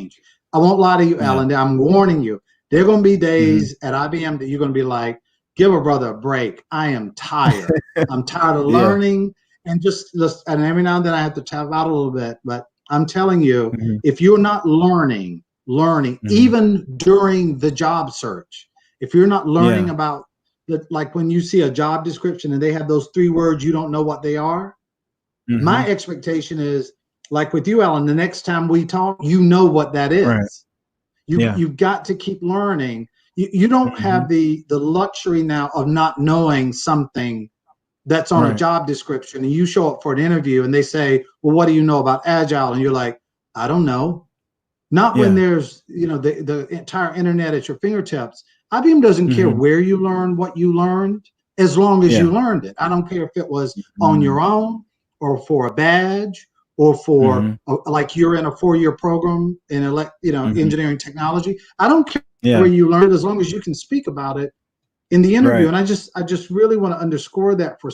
change. I won't lie to you, Alan. I'm warning you. There are going to be days at IBM that you're going to be like, give a brother a break. I am tired. I'm tired of learning. And and every now and then I have to tap out a little bit. But I'm telling you, if you're not learning, even during the job search, if you're not learning about, like when you see a job description and they have those 3 words, you don't know what they are. My expectation is, like with you, Alan, the next time we talk, you know what that is. Right. You've got to keep learning. You don't have the luxury now of not knowing something that's on a job description, and you show up for an interview and they say, well, what do you know about Agile? And you're like, I don't know. Not when there's, the entire internet at your fingertips. IBM doesn't care where you learn what you learned, as long as you learned it. I don't care if it was on your own or for a badge or for like you're in a 4-year program in engineering technology. I don't care where you learned, as long as you can speak about it in the interview. And I just really want to underscore that for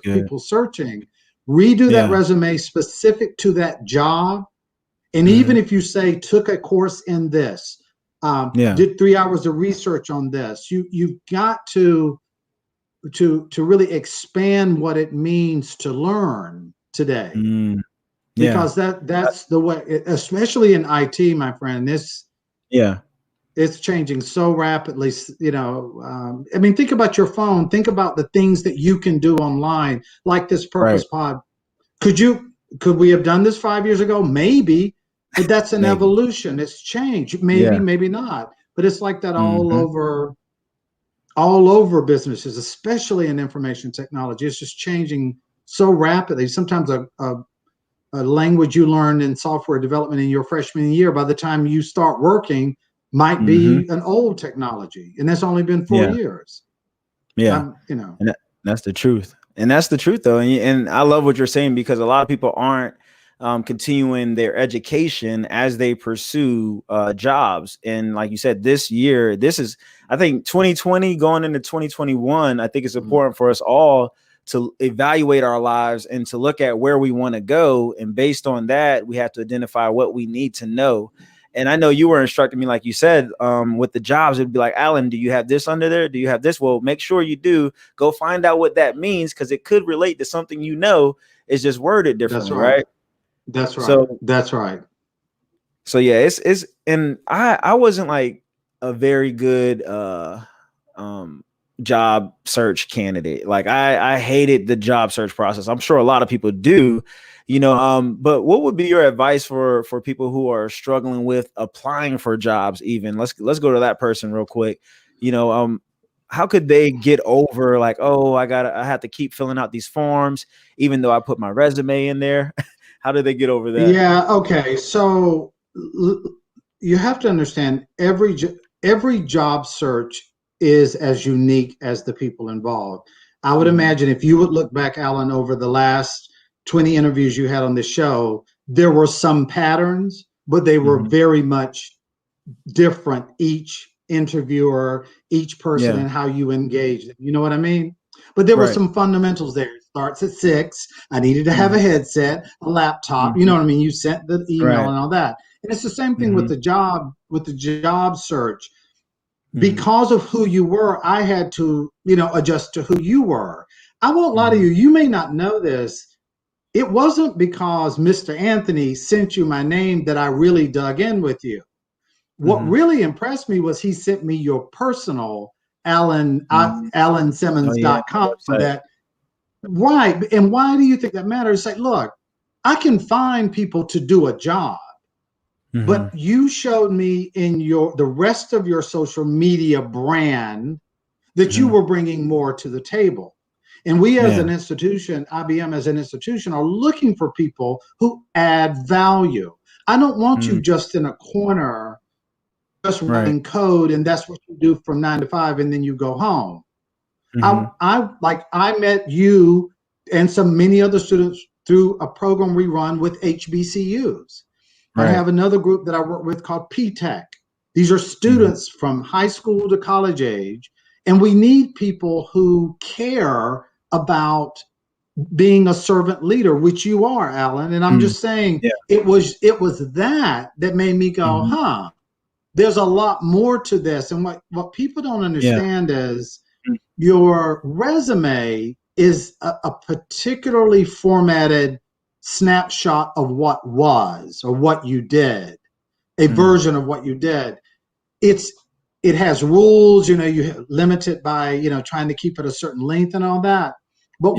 people searching. Redo that resume specific to that job. And even if you say took a course in this, did 3 hours of research on this, you've got to really expand what it means to learn today. Because that's the way, especially in IT, my friend. It's changing so rapidly. Think about your phone. Think about the things that you can do online, like this Purpose Pod. Could we have done this 5 years ago? Maybe, but that's an evolution. It's changed. Maybe not. But it's like that all over businesses, especially in information technology. It's just changing so rapidly. Sometimes a language you learned in software development in your freshman year, by the time you start working, might be an old technology, and that's only been 4 years. And that's the truth. And that's the truth, though. And I love what you're saying, because a lot of people aren't continuing their education as they pursue jobs. And like you said, this year, I think 2020 going into 2021, I think it's important for us all to evaluate our lives and to look at where we want to go. And based on that, we have to identify what we need to know. And I know you were instructing me, like you said, with the jobs, it'd be like, Alan, do you have this under there? Do you have this? Well, make sure you do. Go find out what that means, because it could relate to something it's just worded differently, right? That's right. That's right. So yeah, it's and I wasn't like a very good job search candidate. Like I hated the job search process. I'm sure a lot of people do. But what would be your advice for people who are struggling with applying for jobs? Even let's go to that person real quick. How could they get over like, oh, I have to keep filling out these forms, even though I put my resume in there? How do they get over that? Yeah. Okay. So you have to understand every job search is as unique as the people involved. I would imagine if you would look back, Alan, over the last 20 interviews you had on this show, there were some patterns, but they were very much different. Each interviewer, each person, and how you engage them. You know what I mean? But there were some fundamentals there. It starts at 6. I needed to have a headset, a laptop. You know what I mean? You sent the email and all that. And it's the same thing with the job search. Because of who you were, I had to, adjust to who you were. I won't lie to you. You may not know this. It wasn't because Mr. Anthony sent you my name that I really dug in with you. What really impressed me was he sent me your personal AlanSimmons.com. Right. And why do you think that matters? It's like, look, I can find people to do a job, but you showed me in the rest of your social media brand that you were bringing more to the table. And we as an institution, IBM as an institution, are looking for people who add value. I don't want you just in a corner, just writing code, and that's what you do from 9 to 5, and then you go home. I met you and many other students through a program we run with HBCUs. I have another group that I work with called PTech. These are students from high school to college age, and we need people who care about being a servant leader, which you are, Alan. And I'm just saying, it was that made me go, huh, there's a lot more to this. And what people don't understand is your resume is a particularly formatted snapshot of what was or what you did, a version of what you did. It has rules, you limit it by, trying to keep it a certain length and all that. But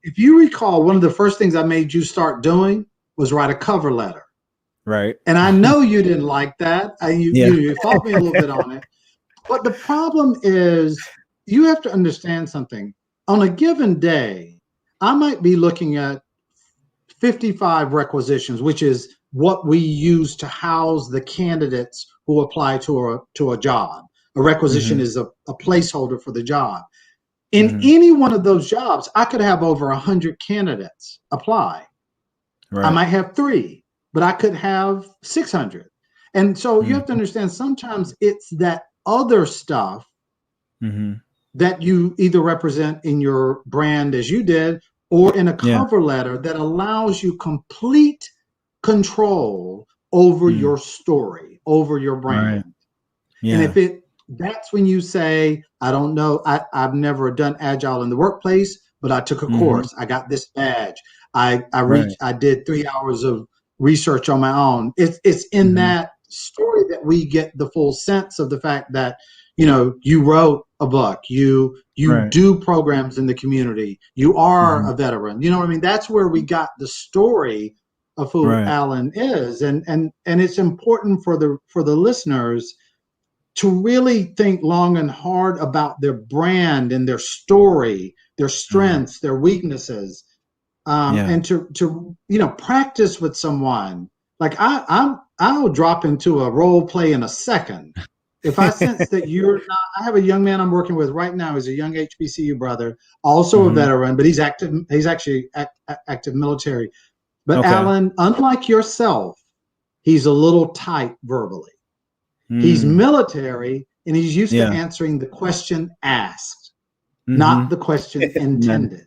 if you recall, one of the first things I made you start doing was write a cover letter. Right. And I know you didn't like that. You fought me a little bit on it. But the problem is you have to understand something. On a given day, I might be looking at 55 requisitions, which is what we use to house the candidates who apply to a job. A requisition is a placeholder for the job. In any one of those jobs, I could have over 100 candidates apply. Right. I might have 3, but I could have 600. And so you have to understand, sometimes it's that other stuff that you either represent in your brand, as you did, or in a cover letter that allows you complete control over your story, over your brand. Right. Yeah. And that's when you say, I don't know, I've never done Agile in the workplace, but I took a course. I got this badge. I did 3 hours of research on my own. It's in that story that we get the full sense of the fact that, you wrote a book, you do programs in the community, you are a veteran. You know what I mean? That's where we got the story of who Alan is. And it's important for the listeners to really think long and hard about their brand and their story, their strengths, their weaknesses, and to practice with someone. Like I'll drop into a role play in a second. If I sense that you're not, I have a young man I'm working with right now. He's a young HBCU brother, also a veteran, but he's active. He's actually active military. But Alan, unlike yourself, he's a little tight verbally. He's military, and he's used to answering the question asked, not the question intended.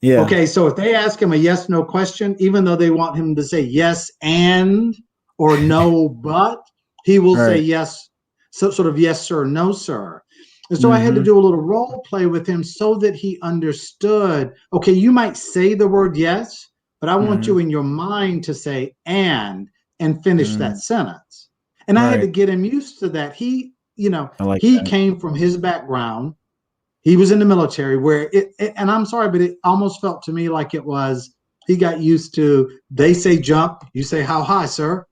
Yeah. Okay, so if they ask him a yes/no question, even though they want him to say yes and or no but, he will say yes, so sort of yes sir, no sir. And so I had to do a little role play with him so that he understood, okay, you might say the word yes, but I want you in your mind to say and finish that sentence. And I had to get him used to that. He came from his background. He was in the military where and I'm sorry, but it almost felt to me like it was, he got used to, they say jump, you say how high, sir?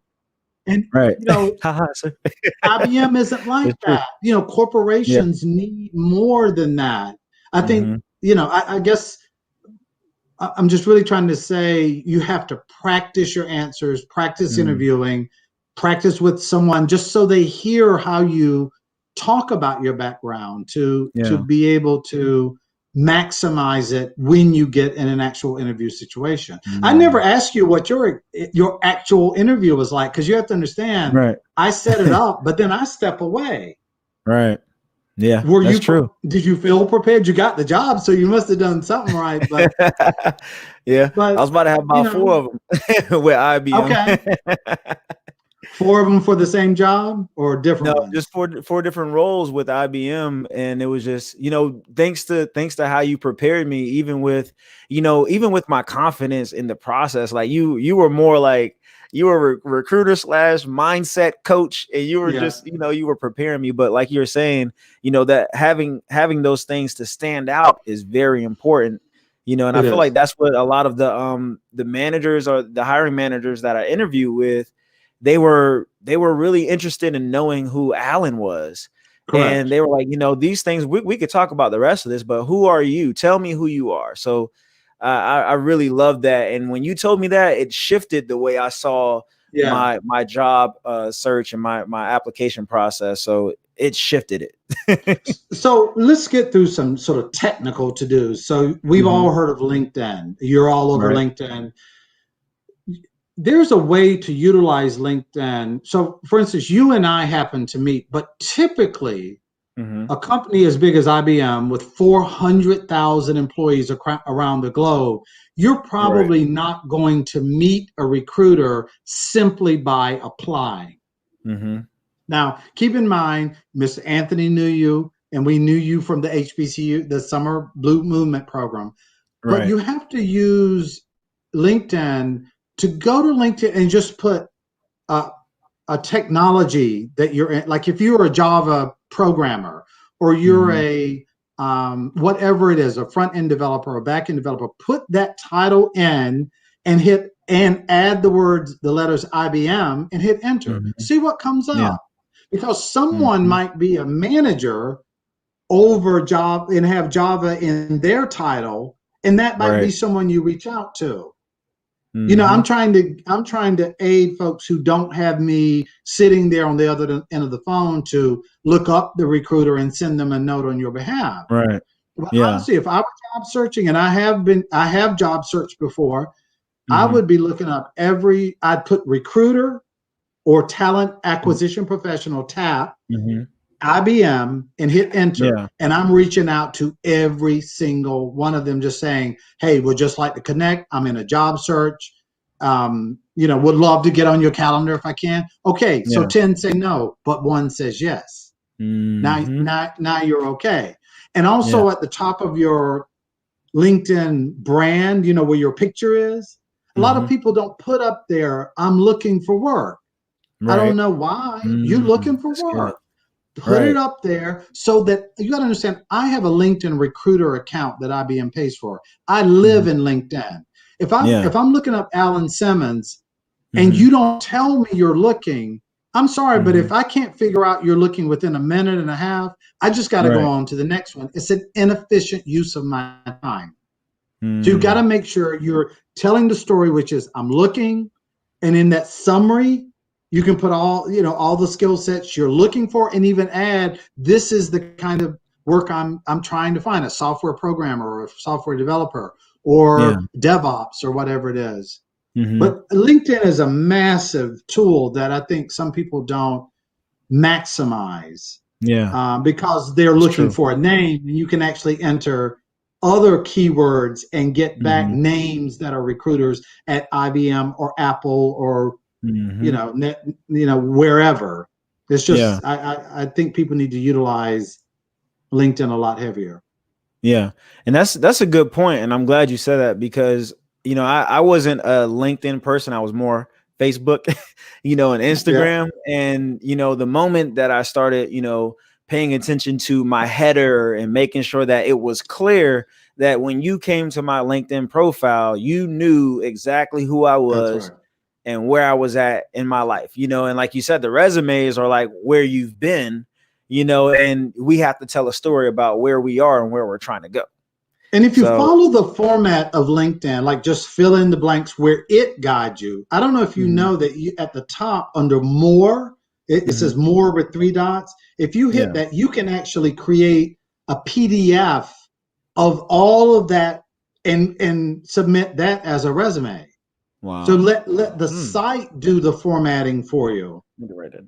And, how high, sir? IBM isn't like that. Corporations need more than that. I think, I guess I'm just really trying to say you have to practice your answers, practice interviewing, practice with someone just so they hear how you talk about your background to be able to maximize it when you get in an actual interview situation. I never asked you what your actual interview was like, because you have to understand, I set it up, but then I step away. Right. Yeah, that's true. Did you feel prepared? You got the job, so you must have done something right. But but, I was about to have about 4 of them with IBM. Okay. 4 of them for the same job or different? No, just 4 different roles with IBM, and it was just thanks to how you prepared me, even with my confidence in the process. Like you were more like you were a recruiter / mindset coach, and you were just you were preparing me. But like you're saying, that having those things to stand out is very important. And I feel like that's what a lot of the managers or the hiring managers that I interview with, they were really interested in knowing who Alan was. Correct. And they were like, these things, we could talk about the rest of this, but who are you? Tell me who you are. So I really love that. And when you told me that, it shifted the way I saw my job search and my application process. So it shifted it. So let's get through some sort of technical to-dos. So we've all heard of LinkedIn. You're all over LinkedIn. There's a way to utilize LinkedIn. So for instance, you and I happen to meet, but typically A company as big as IBM with 400,000 employees around the globe, you're probably not going to meet a recruiter simply by applying. Now, keep in mind, Mr. Anthony knew you, and we knew you from the HBCU, the Summer Blue Movement program. But you have to use LinkedIn to go to LinkedIn and just put a technology that you're in. Like if you're a Java programmer or you're a whatever it is, a front end developer or back end developer, put that title in and add the letters IBM and hit enter. See what comes up. Because someone might be a manager over Java and have Java in their title, and that might be someone you reach out to. You know, I'm trying to aid folks who don't have me sitting there on the other end of the phone to look up the recruiter and send them a note on your behalf. Well, honestly, if I were job searching, and I have job searched before, I would be looking up I'd put recruiter or talent acquisition professional, TAP, IBM, and hit enter. And I'm reaching out to every single one of them, just saying, hey, would just like to connect. I'm in a job search. You know, would love to get on your calendar if I can. Okay, so 10 say no, but 1 says yes. Now you're okay. And also at the top of your LinkedIn brand, you know, where your picture is, a lot of people don't put up there, I'm looking for work. I don't know why. You're looking for work. Put it up there so that you got to understand, I have a LinkedIn recruiter account that IBM pays for. I live in LinkedIn. If I'm looking up Alan Simmons and you don't tell me you're looking, I'm sorry, but if I can't figure out you're looking within a minute and a half, I just got to go on to the next one. It's an inefficient use of my time. So you got to make sure you're telling the story, which is I'm looking, and in that summary, you can put all the skill sets you're looking for, and even add, this is the kind of work I'm trying to find, a software programmer or a software developer or DevOps or whatever it is. But LinkedIn is a massive tool that I think some people don't maximize because they're looking for a name, and you can actually enter other keywords and get back names that are recruiters at IBM or Apple or wherever. It's just I think people need to utilize LinkedIn a lot heavier. And that's a good point, and I'm glad you said that, because I wasn't a LinkedIn person. I was more Facebook, and Instagram. And the moment that I started paying attention to my header and making sure that it was clear that when you came to my LinkedIn profile, you knew exactly who I was and where I was at in my life, and like you said, the resumes are like where you've been, and we have to tell a story about where we are and where we're trying to go. And if you follow the format of LinkedIn, like just fill in the blanks where it guides you. I don't know if you know that at the top under more, it says more with 3 dots. If you hit that, you can actually create a PDF of all of that and submit that as a resume. Wow. So let the site do the formatting for you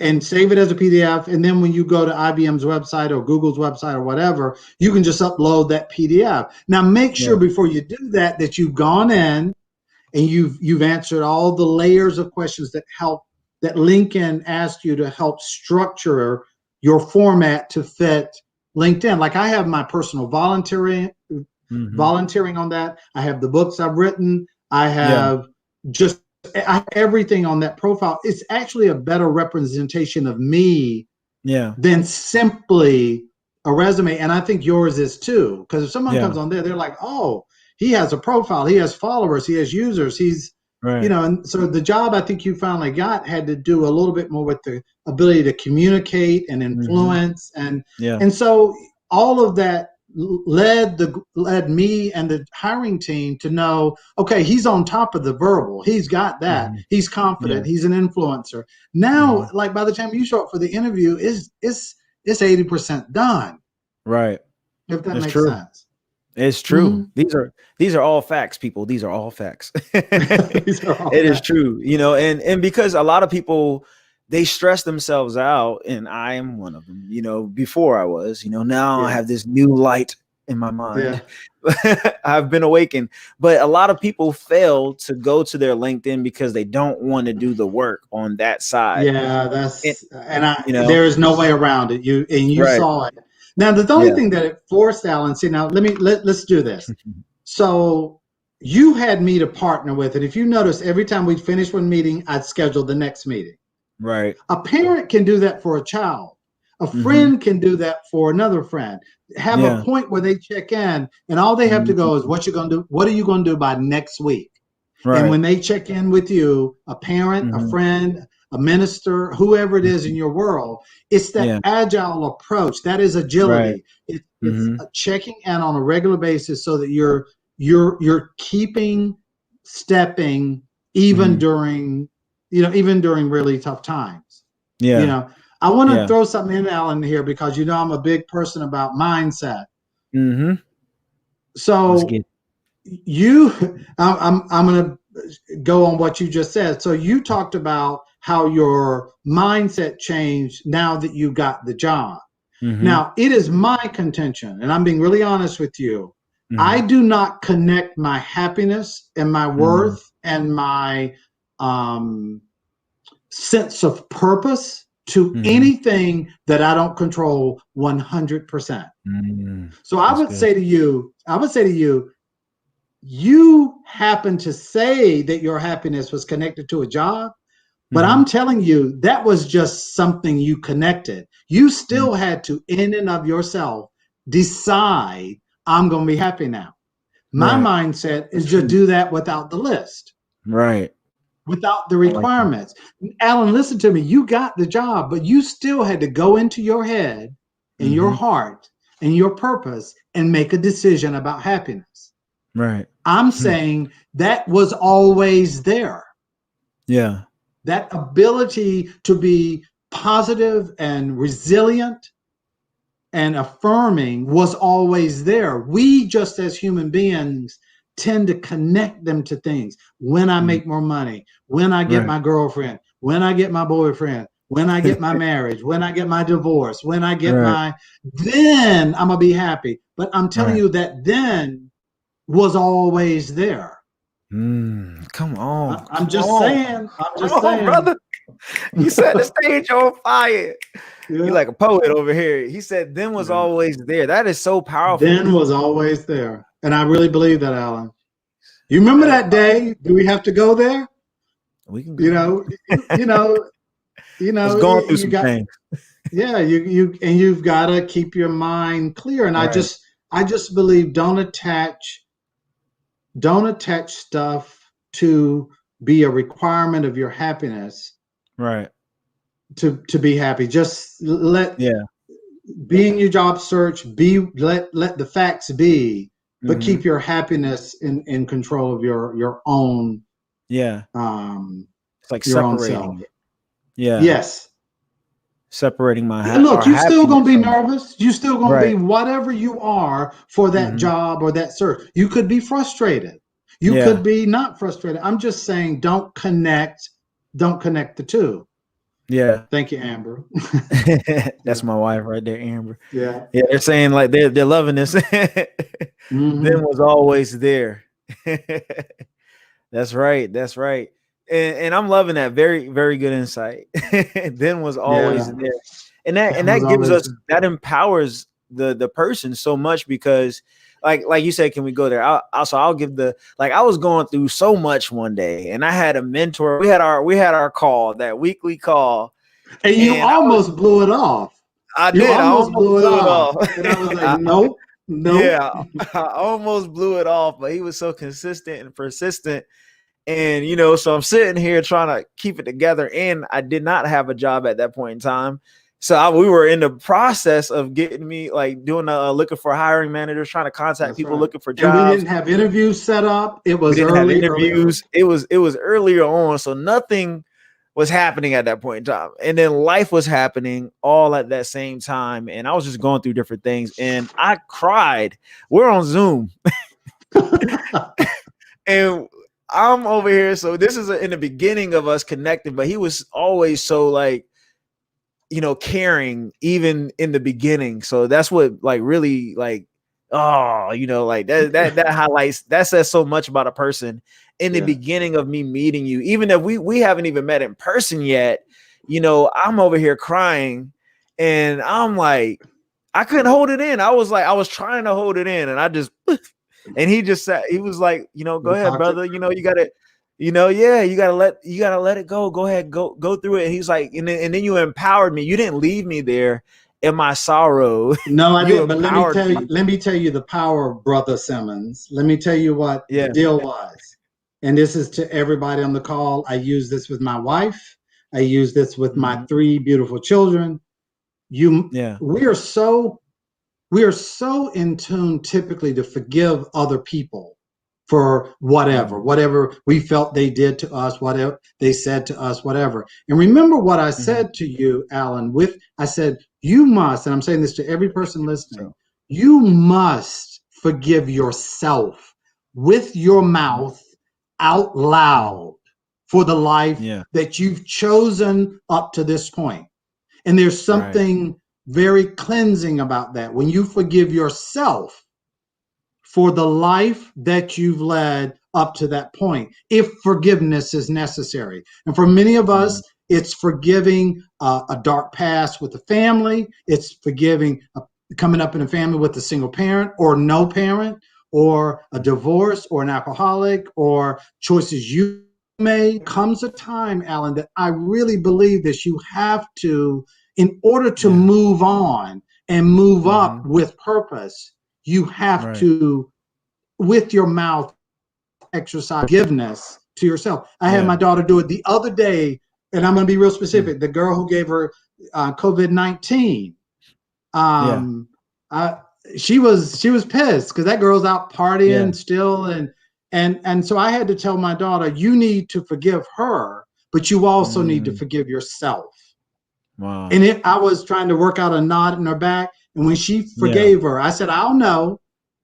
and save it as a PDF. And then when you go to IBM's website or Google's website or whatever, you can just upload that PDF. Now make sure before you do that you've gone in and you've answered all the layers of questions that LinkedIn asked you to help structure your format to fit LinkedIn. Like I have my personal volunteering on that. I have the books I've written. I have everything on that profile. It's actually a better representation of me than simply a resume. And I think yours is too, because if someone comes on there, they're like, oh, he has a profile, he has followers, he has users, he's and so the job I think you finally got had to do a little bit more with the ability to communicate and influence. And so all of that led me and the hiring team to know, okay, he's on top of the verbal, he's got that, he's confident, he's an influencer. Now, like by the time you show up for the interview, it's 80% done. Right. If that makes sense. It's true. These are all facts, people. These are all facts. It is true, and because a lot of people they stress themselves out, and I am one of them. You know, before I was, you know, now I have this new light in my mind. I've been awakened, but a lot of people fail to go to their LinkedIn because they don't want to do the work on that side. Yeah, You know, there is no way around it. You saw it. Now, the only thing that it forced, Alan, see, now let's do this. So you had me to partner with, and if you notice, every time we'd finish one meeting, I'd schedule the next meeting. Right. A parent can do that for a child. A friend can do that for another friend. Have a point where they check in, and all they have to go is, what you gonna do? What are you gonna do by next week? Right. And when they check in with you, a parent, a friend, a minister, whoever it is in your world, it's that agile approach. That is agility. Right. It's checking in on a regular basis so that you're keeping stepping even during really tough times. Yeah. You know, I want to throw something in, Alan, here, because you know I'm a big person about mindset. So I'm going to go on what you just said. So you talked about how your mindset changed now that you got the job. Now, it is my contention, and I'm being really honest with you, I do not connect my happiness and my worth and my sense of purpose to anything that I don't control 100%. So I would say to you, you happen to say that your happiness was connected to a job, but I'm telling you, that was just something you connected. You still had to, in and of yourself, decide, I'm going to be happy now. My mindset is to do that without the list. Right. Without the requirements. Alan, listen to me. You got the job, but you still had to go into your head and your heart and your purpose and make a decision about happiness. Right. I'm saying that was always there. Yeah. That ability to be positive and resilient and affirming was always there. We just as human beings tend to connect them to things. When I make more money, when I get my girlfriend, when I get my boyfriend, when I get my marriage, when I get my divorce, when I get then I'm gonna be happy. But I'm telling you that then was always there. Come on. I'm just saying, brother. You set the stage on fire. You're like a poet over here. He said, then was always there. That is so powerful. Then was always there. And I really believe that, Alan. You remember that day? Do we have to go there? We can go. You know, It's going through some things. Yeah, you've got to keep your mind clear. And I just believe don't attach stuff to be a requirement of your happiness. Right. To be happy. Just let be in your job search, let the facts be, but keep your happiness in control of your own it's like your own separating self. it. Yeah. Yes. Separating my look, you're still gonna be nervous. You're still gonna be whatever you are for that job or that search. You could be frustrated. You could be not frustrated. I'm just saying don't connect the two. Yeah. Thank you, Amber. That's my wife right there, Amber. Yeah. Yeah, they're saying like they're loving this. Then was always there. That's right. That's right. And I'm loving that. Very, very good insight. Then was always there. And that gives us that empowers the person so much because like you said, can we go there? I'll give I was going through so much one day and I had a mentor. We had our call, that weekly call. And you almost blew it off. I did. I almost blew it off. And I was like, nope. Yeah, I almost blew it off, but he was so consistent and persistent. And, so I'm sitting here trying to keep it together. And I did not have a job at that point in time. So we were in the process of getting me doing looking for hiring managers, trying to contact people looking for jobs. And we didn't have interviews set up. It was early interviews. It was earlier on. So nothing was happening at that point in time. And then life was happening all at that same time. And I was just going through different things and I cried. We're on Zoom. And I'm over here. So this is in the beginning of us connecting, but he was always so like, caring even in the beginning. So that's what like really like, like that highlights, that says so much about a person in the beginning of me meeting you. Even if we haven't even met in person yet, I'm over here crying and I'm like, I couldn't hold it in. I was trying to hold it in and I just, and he just said, he was like, go ahead, brother. You gotta, you gotta let it go. Go ahead, go through it. And he's like, and then you empowered me. You didn't leave me there in my sorrow. No, I didn't. But let me tell you the power of Brother Simmons. Let me tell you what the deal was. And this is to everybody on the call. I use this with my wife. I use this with my 3 beautiful children. We are so in tune typically to forgive other people for whatever we felt they did to us, whatever they said to us, whatever. And remember what I said to you, Alan, I said, you must, and I'm saying this to every person listening, you must forgive yourself with your mouth out loud for the life that you've chosen up to this point. And there's something very cleansing about that. When you forgive yourself for the life that you've led up to that point, if forgiveness is necessary. And for many of us, it's forgiving a dark past with the family. It's forgiving coming up in a family with a single parent or no parent, or a divorce or an alcoholic, or choices you made. Comes a time, Alan, that I really believe that you have to, in order to move on and move up with purpose, you have to, with your mouth, exercise forgiveness to yourself. I had my daughter do it the other day, and I'm going to be real specific. The girl who gave her COVID-19, she was pissed because that girl's out partying still, and so I had to tell my daughter, you need to forgive her, but you also need to forgive yourself. Wow. And I was trying to work out a knot in her back, and when she forgave her, I said, I'll know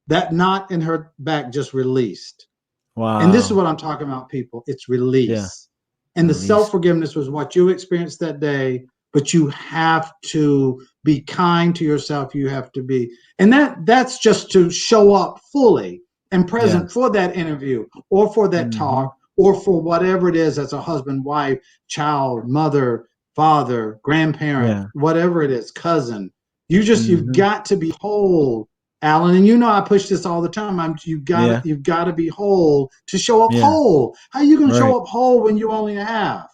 that knot in her back just released. Wow. And this is what I'm talking about, people. It's release. And the self-forgiveness was what you experienced that day, but you have to be kind to yourself. You have to be, and that's just to show up fully and present for that interview or for that talk or for whatever it is as a husband, wife, child, mother, father, grandparent, whatever it is, cousin. You've got to be whole, Alan. And I push this all the time. You've got to be whole to show up whole. How you gonna show up whole when you only have?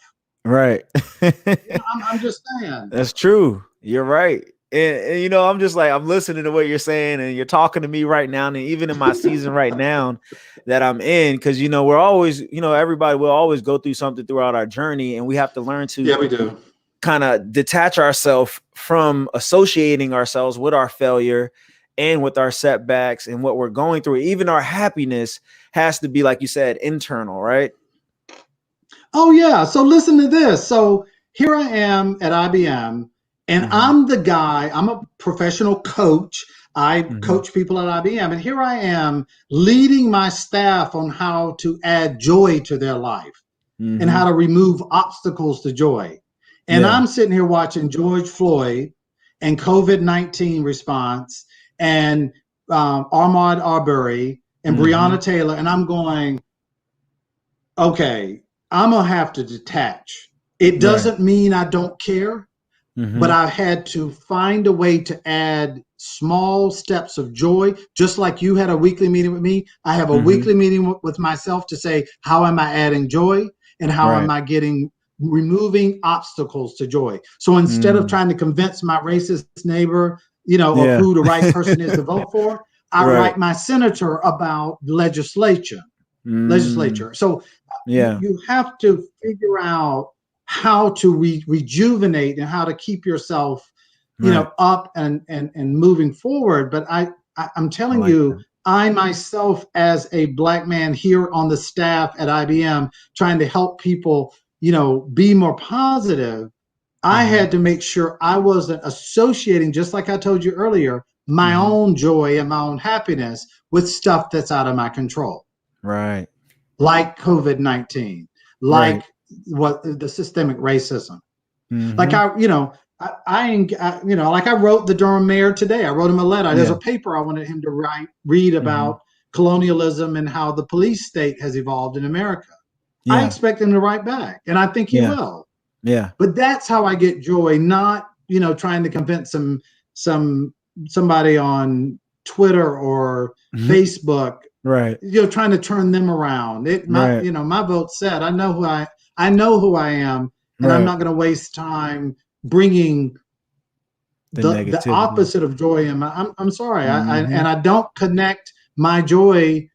Right. I'm just saying. That's true. You're right. And I'm just like, I'm listening to what you're saying, and you're talking to me right now, and even in my season right now that I'm in, because we're always, everybody will always go through something throughout our journey, and we have to learn to we do kind of detach ourselves from associating ourselves with our failure and with our setbacks and what we're going through. Even our happiness has to be, like you said, internal, right? Oh yeah. So listen to this. So here I am at IBM, and I'm the guy, I'm a professional coach. I coach people at IBM, and here I am leading my staff on how to add joy to their life and how to remove obstacles to joy. And I'm sitting here watching George Floyd and COVID-19 response and Ahmaud Arbery and Breonna Taylor, and I'm going, okay, I'm gonna have to detach. It doesn't mean I don't care, but I had to find a way to add small steps of joy. Just like you had a weekly meeting with me, I have a weekly meeting with myself to say, how am I adding joy, and how am I removing obstacles to joy? So instead of trying to convince my racist neighbor, of who the right person is to vote for, I write my senator about legislature. So you have to figure out how to rejuvenate and how to keep yourself, up and moving forward. But I'm telling you, I myself, as a Black man here on the staff at IBM, trying to help people, be more positive, I had to make sure I wasn't associating, just like I told you earlier, my own joy and my own happiness with stuff that's out of my control. Right. like COVID-19, like what the systemic racism. Like I wrote the Durham mayor today. I wrote him a letter. There's a paper I wanted him to read about colonialism and how the police state has evolved in America. I expect him to write back, and I think he will. Yeah. But that's how I get joy, not, trying to convince somebody on Twitter or Facebook, right? Trying to turn them around. My vote's set. I know who I am, and I'm not going to waste time bringing the opposite of joy in my. I'm sorry, and I don't connect my joy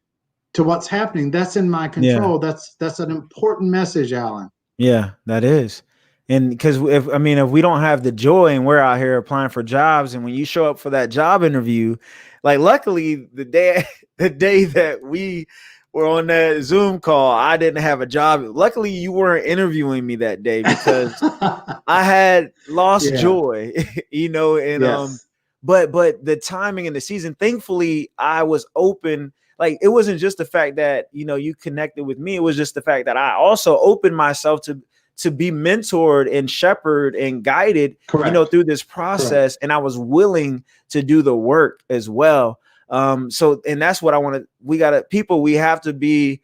to what's happening. That's in my control. That's an important message, Alan. Yeah, that is. And because if we don't have the joy and we're out here applying for jobs, and when you show up for that job interview, like luckily the day that we were on that Zoom call, I didn't have a job. Luckily you weren't interviewing me that day because I had lost joy, but the timing in the season, thankfully I was open. Like it wasn't just the fact that, you connected with me. It was just the fact that I also opened myself to be mentored and shepherded and guided, through this process. And I was willing to do the work as well. And that's what I want to, we have to be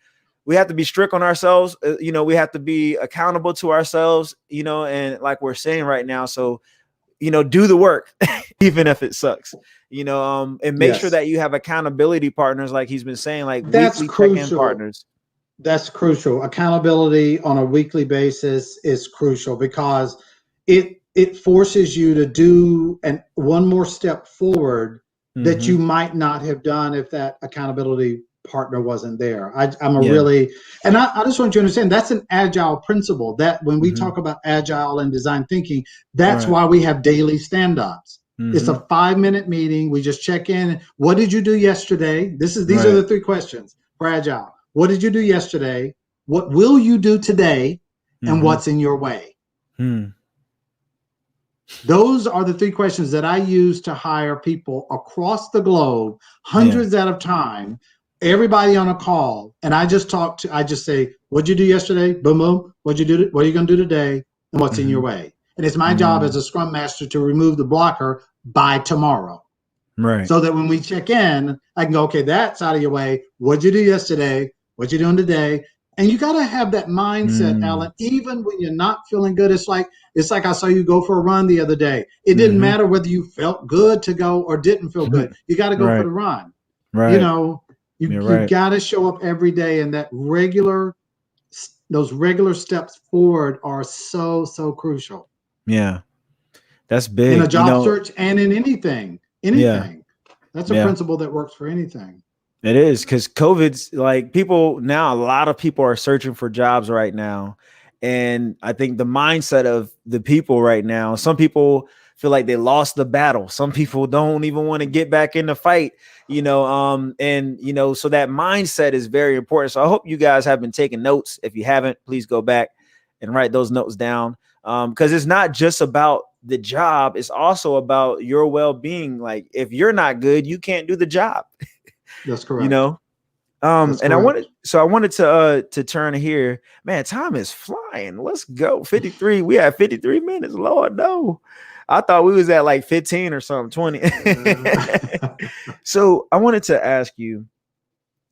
strict on ourselves. We have to be accountable to ourselves, and like we're saying right now. So, do the work, even if it sucks, and make sure that you have accountability partners. Like he's been saying, like that's weekly check-in partners. That's crucial. Accountability on a weekly basis is crucial because it forces you to do one more step forward that you might not have done if that accountability partner wasn't there. I just want you to understand that's an agile principle. That when we talk about agile and design thinking, that's why we have daily stand-ups. It's a 5-minute meeting. We just check in. What did you do yesterday? These are the 3 questions for agile. What did you do yesterday? What will you do today? And what's in your way? Those are the 3 questions that I use to hire people across the globe, hundreds at a time, everybody on a call. And I just say, what'd you do yesterday? Boom, boom. What'd you do? What are you going to do today? And what's in your way? And it's my job as a Scrum Master to remove the blocker by tomorrow. Right. So that when we check in, I can go, okay, that's out of your way. What'd you do yesterday? What you doing today? And you got to have that mindset, Alan, even when you're not feeling good. It's like I saw you go for a run the other day. It didn't matter whether you felt good to go or didn't feel good. You got to go for the run. Right. You got to show up every day, and those regular steps forward are so, so crucial. Yeah. That's big. In a job search and in anything. That's a principle that works for anything. It is, because COVID's like a lot of people are searching for jobs right now. And I think the mindset of the people right now, some people feel like they lost the battle. Some people don't even want to get back in the fight, so that mindset is very important. So I hope you guys have been taking notes. If you haven't, please go back and write those notes down. Because it's not just about the job. It's also about your well-being. Like if you're not good, you can't do the job. That's correct. That's and correct. I wanted to turn here. Man, time is flying. Let's go. 53. We have 53 minutes. Lord, no. I thought we was at like 15 or something, 20. So I wanted to ask you,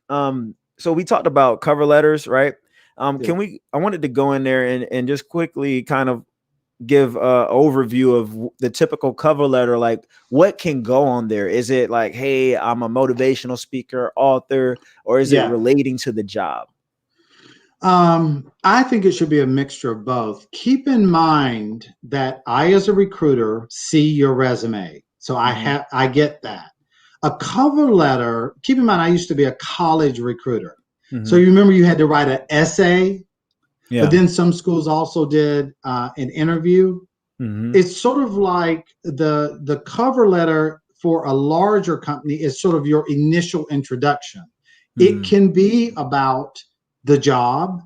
so we talked about cover letters, right? I wanted to go in there and just quickly kind of give an overview of the typical cover letter. Like what can go on there? Is it like, hey, I'm a motivational speaker, author, or is it relating to the job? I think it should be a mixture of both. Keep in mind that I, as a recruiter, see your resume. So I get that. A cover letter, keep in mind, I used to be a college recruiter. So you remember you had to write an essay. But then some schools also did an interview. It's sort of like the cover letter for a larger company is sort of your initial introduction. It can be about the job,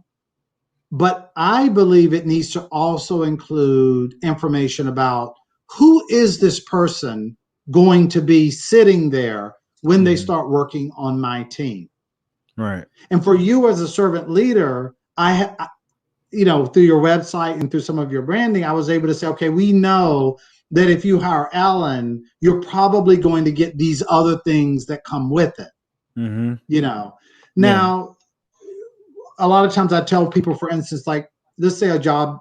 but I believe it needs to also include information about who is this person going to be sitting there when they start working on my team. Right. And for you as a servant leader, through your website and through some of your branding, I was able to say, okay, we know that if you hire Alan, you're probably going to get these other things that come with it. Now, a lot of times I tell people, for instance, like, let's say a job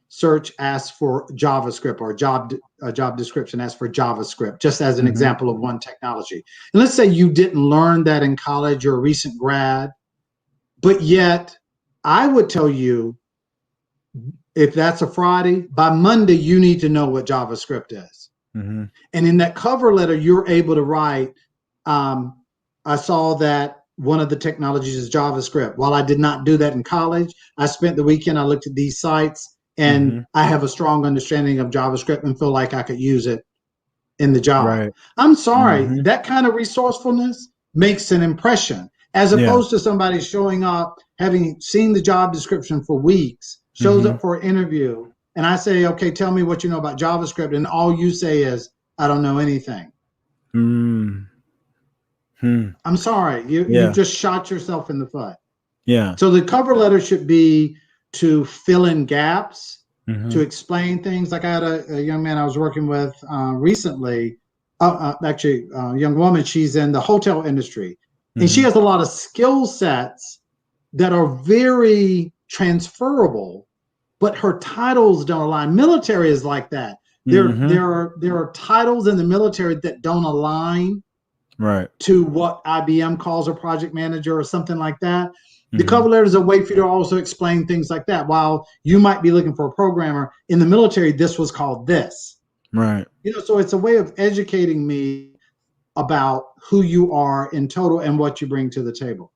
search asks for JavaScript, or a job description asks for JavaScript, just as an example of one technology. And let's say you didn't learn that in college, you're a recent grad, but yet I would tell you, if that's a Friday, by Monday, you need to know what JavaScript is. And in that cover letter, you're able to write, I saw that one of the technologies is JavaScript. While I did not do that in college, I spent the weekend, I looked at these sites, and I have a strong understanding of JavaScript and feel like I could use it in the job. Right. I'm sorry, that kind of resourcefulness makes an impression, as opposed to somebody showing up, having seen the job description for weeks, shows up for an interview, and I say, okay, tell me what you know about JavaScript, and all you say is, I don't know anything. I'm sorry, you just shot yourself in the foot. So the cover letter should be to fill in gaps, to explain things. Like I had a young man I was working with recently, actually a young woman, she's in the hotel industry, and she has a lot of skill sets that are very transferable, but her titles don't align. Military is like that. There are titles in the military that don't align to what IBM calls a project manager or something like that. The cover letter is a way for you to also explain things like that. While you might be looking for a programmer in the military, this was called this. So it's a way of educating me about who you are in total and what you bring to the table.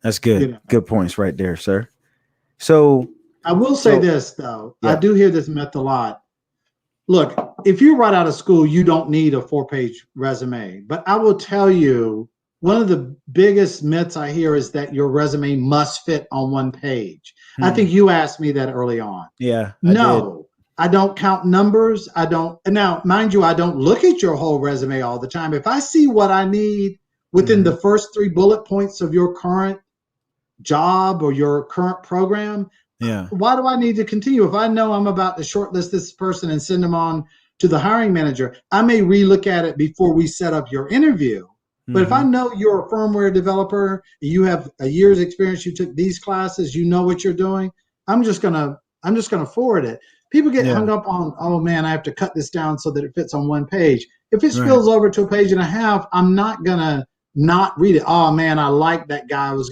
That's good. Good points right there, sir. So I will say this, though. I do hear this myth a lot. Look, if you're right out of school, you don't need a 4-page resume. But I will tell you, one of the biggest myths I hear is that your resume must fit on 1 page. I think you asked me that early on. No, I don't count numbers. I don't. Now, mind you, I don't look at your whole resume all the time. If I see what I need within the first 3 bullet points of your current job or your current program, why do I need to continue? If I know I'm about to shortlist this person and send them on to the hiring manager, I may relook at it before we set up your interview. But if I know you're a firmware developer, you have a year's experience, you took these classes, you know what you're doing, I'm just gonna forward it. People get hung up on, oh man, I have to cut this down so that it fits on 1 page. If it spills over to 1.5 pages, I'm not gonna not read it. Oh man, I like that guy. I was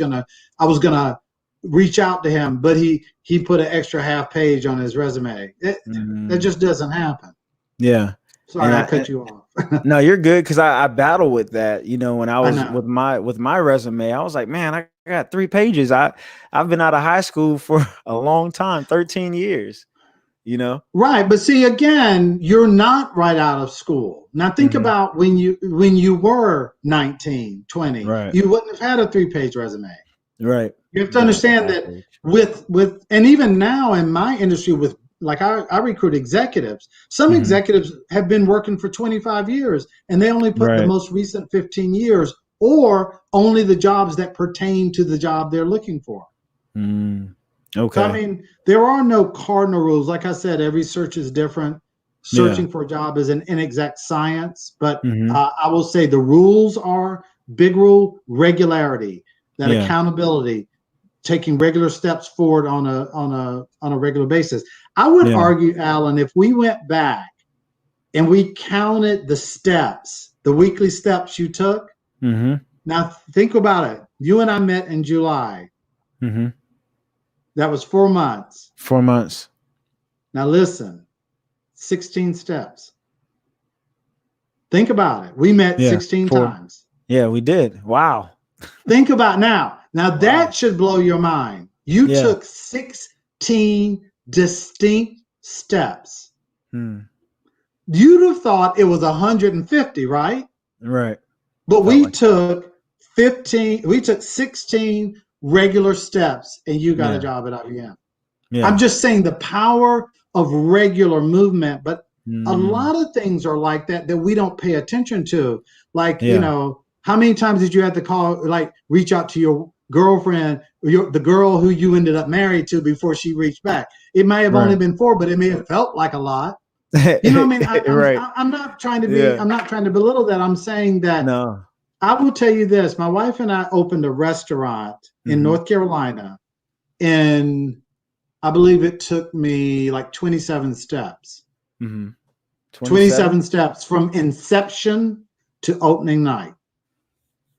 gonna reach out to him, but he put an extra half page on his resume. That just doesn't happen. Sorry, I cut you off. No, you're good, because I battle with that. When I was with my resume, I was like, man, I got 3 pages. I've been out of high school for a long time, 13 years. Right, but see, again, you're not right out of school. Now think about when you were 19, 20, you wouldn't have had a 3-page resume. You have to understand that with and even now in my industry, with like I recruit executives. Some executives have been working for 25 years and they only put the most recent 15 years or only the jobs that pertain to the job they're looking for. So, I mean, there are no cardinal rules. Like I said, every search is different. Searching for a job is an inexact science, but I will say the rules are: big rule, regularity, that accountability, taking regular steps forward on a regular basis. I would argue, Alan, if we went back and we counted the steps, the weekly steps you took. Now think about it. You and I met in July. That was 4 months. 4 months. Now listen, 16 steps. Think about it. We met 16 times. Yeah, we did. Wow. Think about now. Now that should blow your mind. You took 16 distinct steps. You'd have thought it was 150, right? Right. But we took 16 regular steps and you got a job at IBM. I'm just saying the power of regular movement, but a lot of things are like that we don't pay attention to. Like, how many times did you have to call, like reach out to your girlfriend, or the girl who you ended up married to before she reached back? It may have only been 4, but it may have felt like a lot. You know what I mean? I'm not trying to be, I'm not trying to belittle that. I'm saying that I will tell you this. My wife and I opened a restaurant in North Carolina, and I believe it took me like 27 steps. 27 steps from inception to opening night.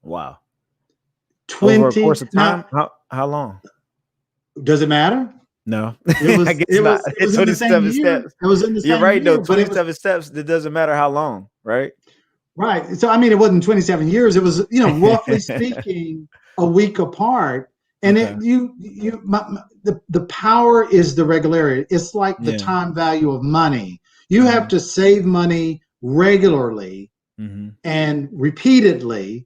Wow. 20 over a course of time. Now, how long? Does it matter? No. It was 27 steps. It was in the same You're right, year, though. 27 steps. It doesn't matter how long, right? Right. So I mean, it wasn't 27 years. It was, roughly speaking, a week apart. And the power is the regularity. It's like the time value of money. You have to save money regularly and repeatedly,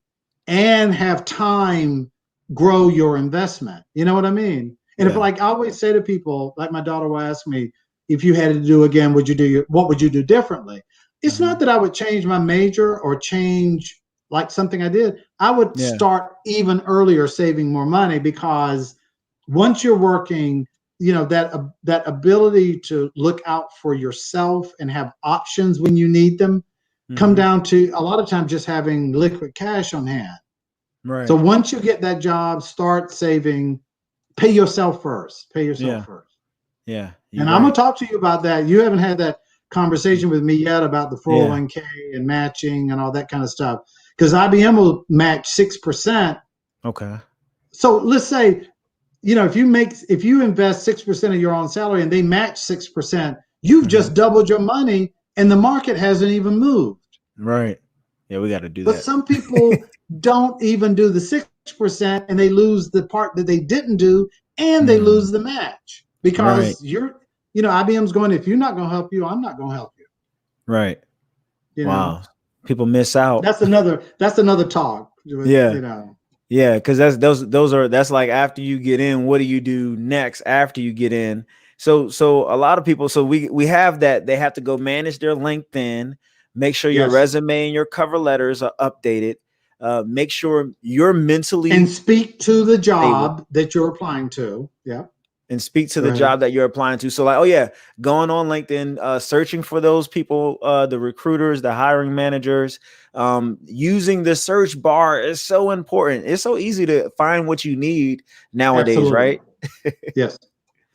and have time grow your investment. You know what I mean? And if, like I always say to people, like my daughter will ask me, if you had to do again, what would you do differently? It's not that I would change my major or change like something I did. I would start even earlier saving more money, because once you're working, that ability to look out for yourself and have options when you need them come down to a lot of times just having liquid cash on hand. Right. So once you get that job, start saving, pay yourself first. Yeah. And I'm going to talk to you about that. You haven't had that conversation with me yet about the 401k and matching and all that kind of stuff, because IBM will match 6%. Okay. So let's say, if you invest 6% of your own salary and they match 6%, you've just doubled your money and the market hasn't even moved. Right. Yeah, we got to do that. But some people don't even do the 6%, and they lose the part that they didn't do, and they lose the match, because IBM's going, if you're not going to help you, I'm not going to help you. Right. Wow. People miss out. That's another talk. Yeah, because that's like after you get in, what do you do next after you get in? So a lot of people, so we have that they have to go manage their LinkedIn, make sure your resume and your cover letters are updated, make sure you're mentally and speak to the job that you're applying to. Yeah. And speak to the job that you're applying to. So like, going on LinkedIn, searching for those people, the recruiters, the hiring managers, using the search bar is so important. It's so easy to find what you need nowadays, right? Yes.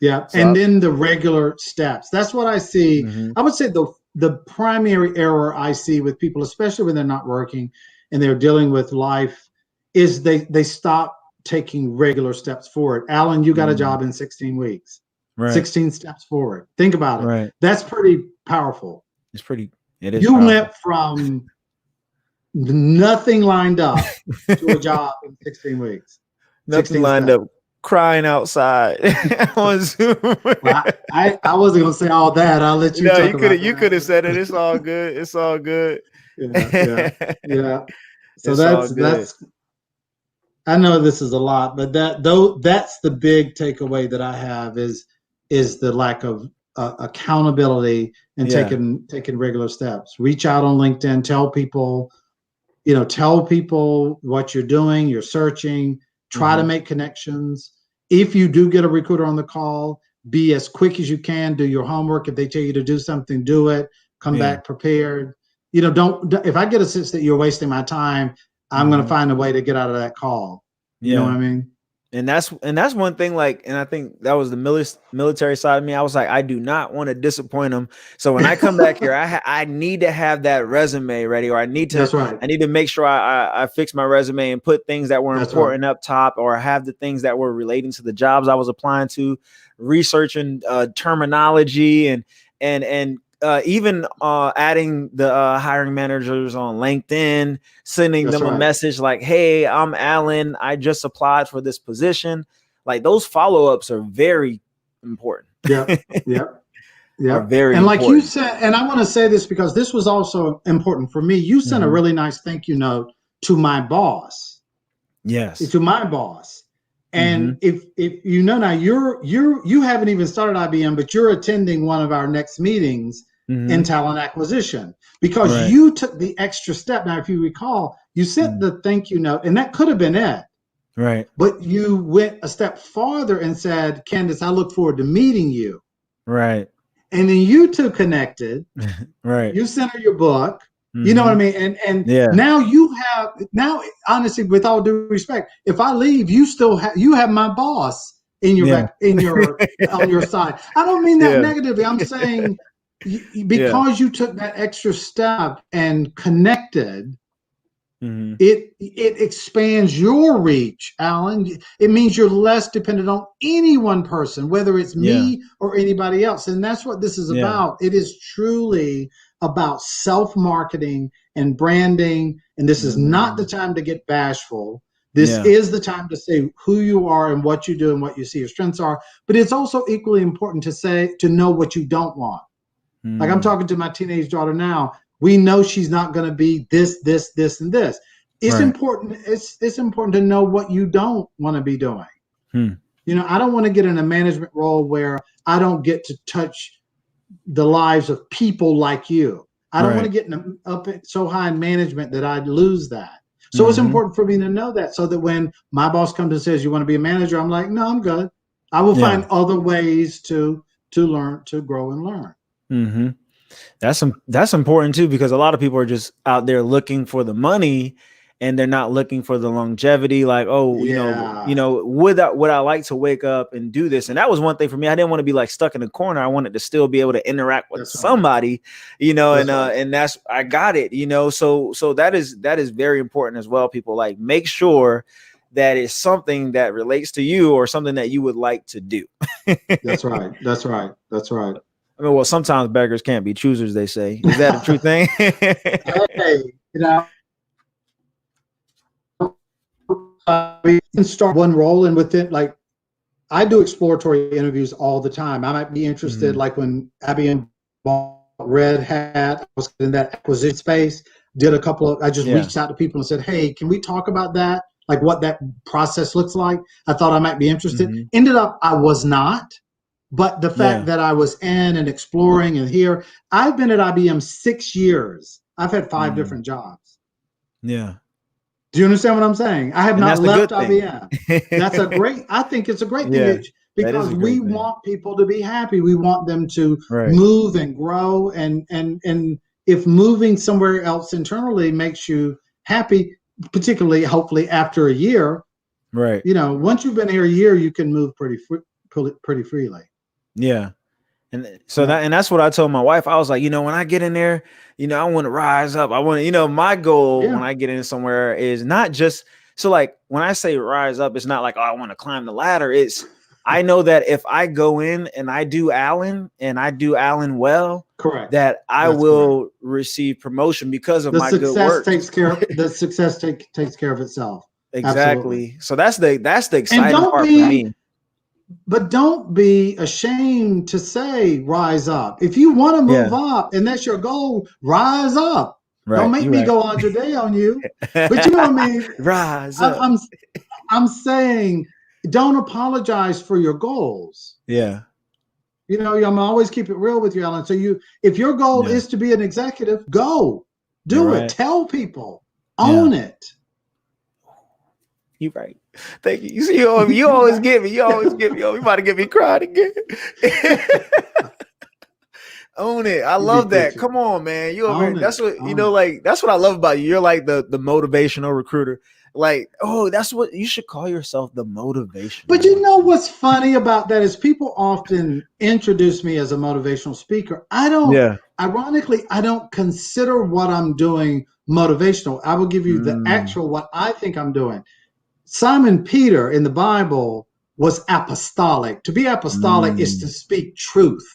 Yeah. So, and then the regular steps. That's what I see. I would say the primary error I see with people, especially when they're not working and they're dealing with life, is they stop taking regular steps forward. Alan, you got a job in 16 weeks, 16 steps forward. Think about it. Right. That's pretty powerful. It is. You went from nothing lined up to a job in 16 weeks. Nothing lined up, crying outside on Zoom. Well, I wasn't going to say all that. I'll let you talk about that. You could have said it. It's all good. It's all good. Yeah. So that's I know this is a lot, but that's the big takeaway that I have is the lack of accountability and taking regular steps. Reach out on LinkedIn, tell people what you're doing, you're searching, try to make connections. If you do get a recruiter on the call, be as quick as you can, do your homework. If they tell you to do something, do it, come back prepared. Don't, if I get a sense that you're wasting my time, I'm going to find a way to get out of that call. You know what I mean? And that's one thing, like, and I think that was the military side of me. I was like, I do not want to disappoint them. So when I come back here, I need to have that resume ready, or I need to make sure I fix my resume and put things that were important up top, or have the things that were relating to the jobs I was applying to, researching terminology and even adding the hiring managers on LinkedIn, sending them a message like, hey, I'm Alan. I just applied for this position. Like, those follow-ups are very important. Yeah. Very and like important. You said, and I want to say this because this was also important for me. You sent a really nice thank you note to my boss. Yes. To my boss. And if now you haven't even started IBM, but you're attending one of our next meetings in talent acquisition, because you took the extra step. Now, if you recall, You sent the thank you note, and that could have been it. Right. But you went a step farther and said, Candace, I look forward to meeting you. Right. And then you two connected. Right. You sent her your book. You know what I mean? And now honestly, with all due respect, if I leave, you have my boss on your side. I don't mean that negatively. I'm saying because you took that extra step and connected, it expands your reach, Alan. It means you're less dependent on any one person, whether it's me or anybody else. And that's what this is about. It is truly about self-marketing and branding. And this is not the time to get bashful. This is the time to say who you are and what you do and what you see your strengths are. But it's also equally important to know what you don't want. Like I'm talking to my teenage daughter now. We know she's not going to be this, this, this, and this. It's important. It's important to know what you don't want to be doing. I don't want to get in a management role where I don't get to touch the lives of people like you. I don't want to get up so high in management that I'd lose that. So it's important for me to know that, so that when my boss comes and says, you want to be a manager? I'm like, no, I'm good. I will find other ways to learn, to grow and learn. That's important too, because a lot of people are just out there looking for the money and they're not looking for the longevity. Like, would I like to wake up and do this? And that was one thing for me. I didn't want to be like stuck in a corner. I wanted to still be able to interact with somebody, and I got it, so that is very important as well. People, like, make sure that it's something that relates to you or something that you would like to do. That's right. I mean, well, sometimes beggars can't be choosers, they say. Is that a true thing? Hey, we can start one role, and within, like, I do exploratory interviews all the time. I might be interested, like when IBM bought Red Hat, I was in that acquisition space, I just reached out to people and said, hey, can we talk about that? Like what that process looks like. I thought I might be interested. Ended up, I was not. But the fact that I was in and exploring and here, I've been at IBM 6 years. I've had 5 different jobs. Yeah. Do you understand what I'm saying? I have not left IBM. I think it's a great thing, because we want people to be happy. We want them to move and grow. And if moving somewhere else internally makes you happy, particularly hopefully after a year, once you've been here a year, you can move pretty freely. Yeah. And so that's what I told my wife. I was like, when I get in there, I want to rise up. I want to, my goal when I get in somewhere is not just, so like when I say rise up, it's not like, I want to climb the ladder. It's, I know that if I go in and I do Alan well, correct, that I will receive promotion because of my good work. The success takes care of itself. Exactly. Absolutely. So that's the exciting part for me. But don't be ashamed to say rise up. If you want to move up and that's your goal, rise up. Right. Don't make me go on today on you. But you know what I mean? Rise up. I'm saying don't apologize for your goals. Yeah. I'm always keep it real with you, Alan. So if your goal is to be an executive, go. Do it. Tell people. Own it. You're right. Thank you. You see, you always get me. Oh, you about to get me crying again. Own it. I love that. Come on, man. That's what that's what I love about you. You're like the motivational recruiter. Like, that's what you should call yourself, the motivation. But you know what's funny about that is people often introduce me as a motivational speaker. Ironically, I don't consider what I'm doing motivational. I will give you the actual what I think I'm doing. Simon Peter in the Bible was apostolic. To be apostolic is to speak truth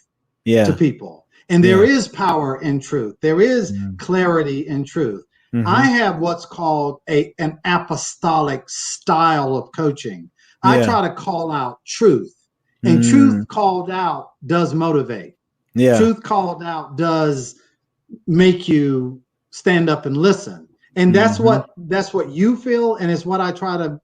to people. And there is power in truth. There is clarity in truth. I have what's called an apostolic style of coaching. I try to call out truth. And truth called out does motivate. Truth called out does make you stand up and listen. And that's what you feel, and it's what I try to.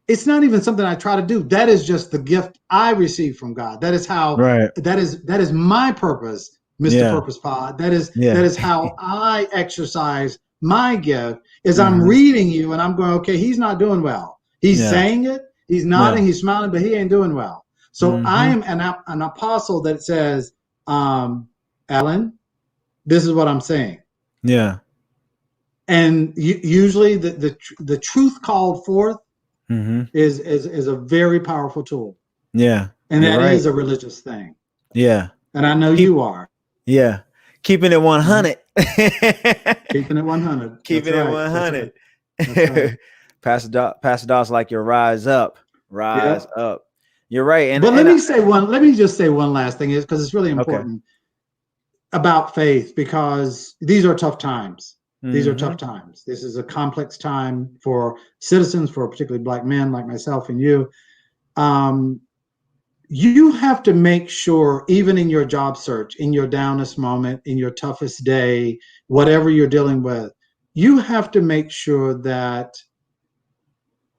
It's not even something I try to do. That is just the gift I received from God. That is how. That is my purpose, Mr. Purpose Pod. That is how I exercise my gift is I'm reading you and I'm going, okay, he's not doing well. He's saying it, he's nodding, he's smiling, but he ain't doing well. So I am an apostle that says, Alan, this is what I'm saying. Yeah. And usually the truth called forth is a very powerful tool. Yeah. And that is a religious thing. Yeah. And I know you are. Yeah. Keeping it 100. Keeping it 100. Keeping it 100. That's right. Pastor Dawes, like your rise up. Rise up. You're right. And but let me just say one last thing, is because it's really important about faith, because these are tough times. These are tough times. This is a complex time for citizens, for particularly Black men like myself and you. You have to make sure, even in your job search, in your downest moment, in your toughest day, whatever you're dealing with, you have to make sure that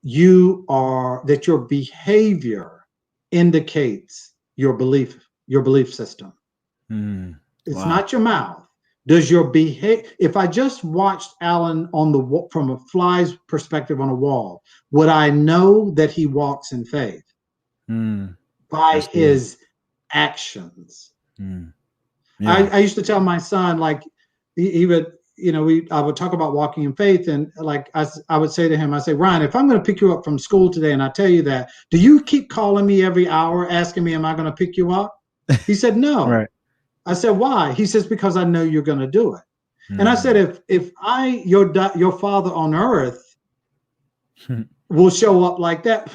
your behavior indicates your belief system. It's not your mouth. Does your behavior? If I just watched Alan from a fly's perspective on a wall, would I know that he walks in faith? By his actions. I used to tell my son, like, he would, I would talk about walking in faith, and like I would say to him, I say, Ryan, if I'm going to pick you up from school today and I tell you that, do you keep calling me every hour asking me, am I going to pick you up? He said, no. Right. I said, why? He says, because I know you're going to do it. And I said, if your father on earth will show up like that,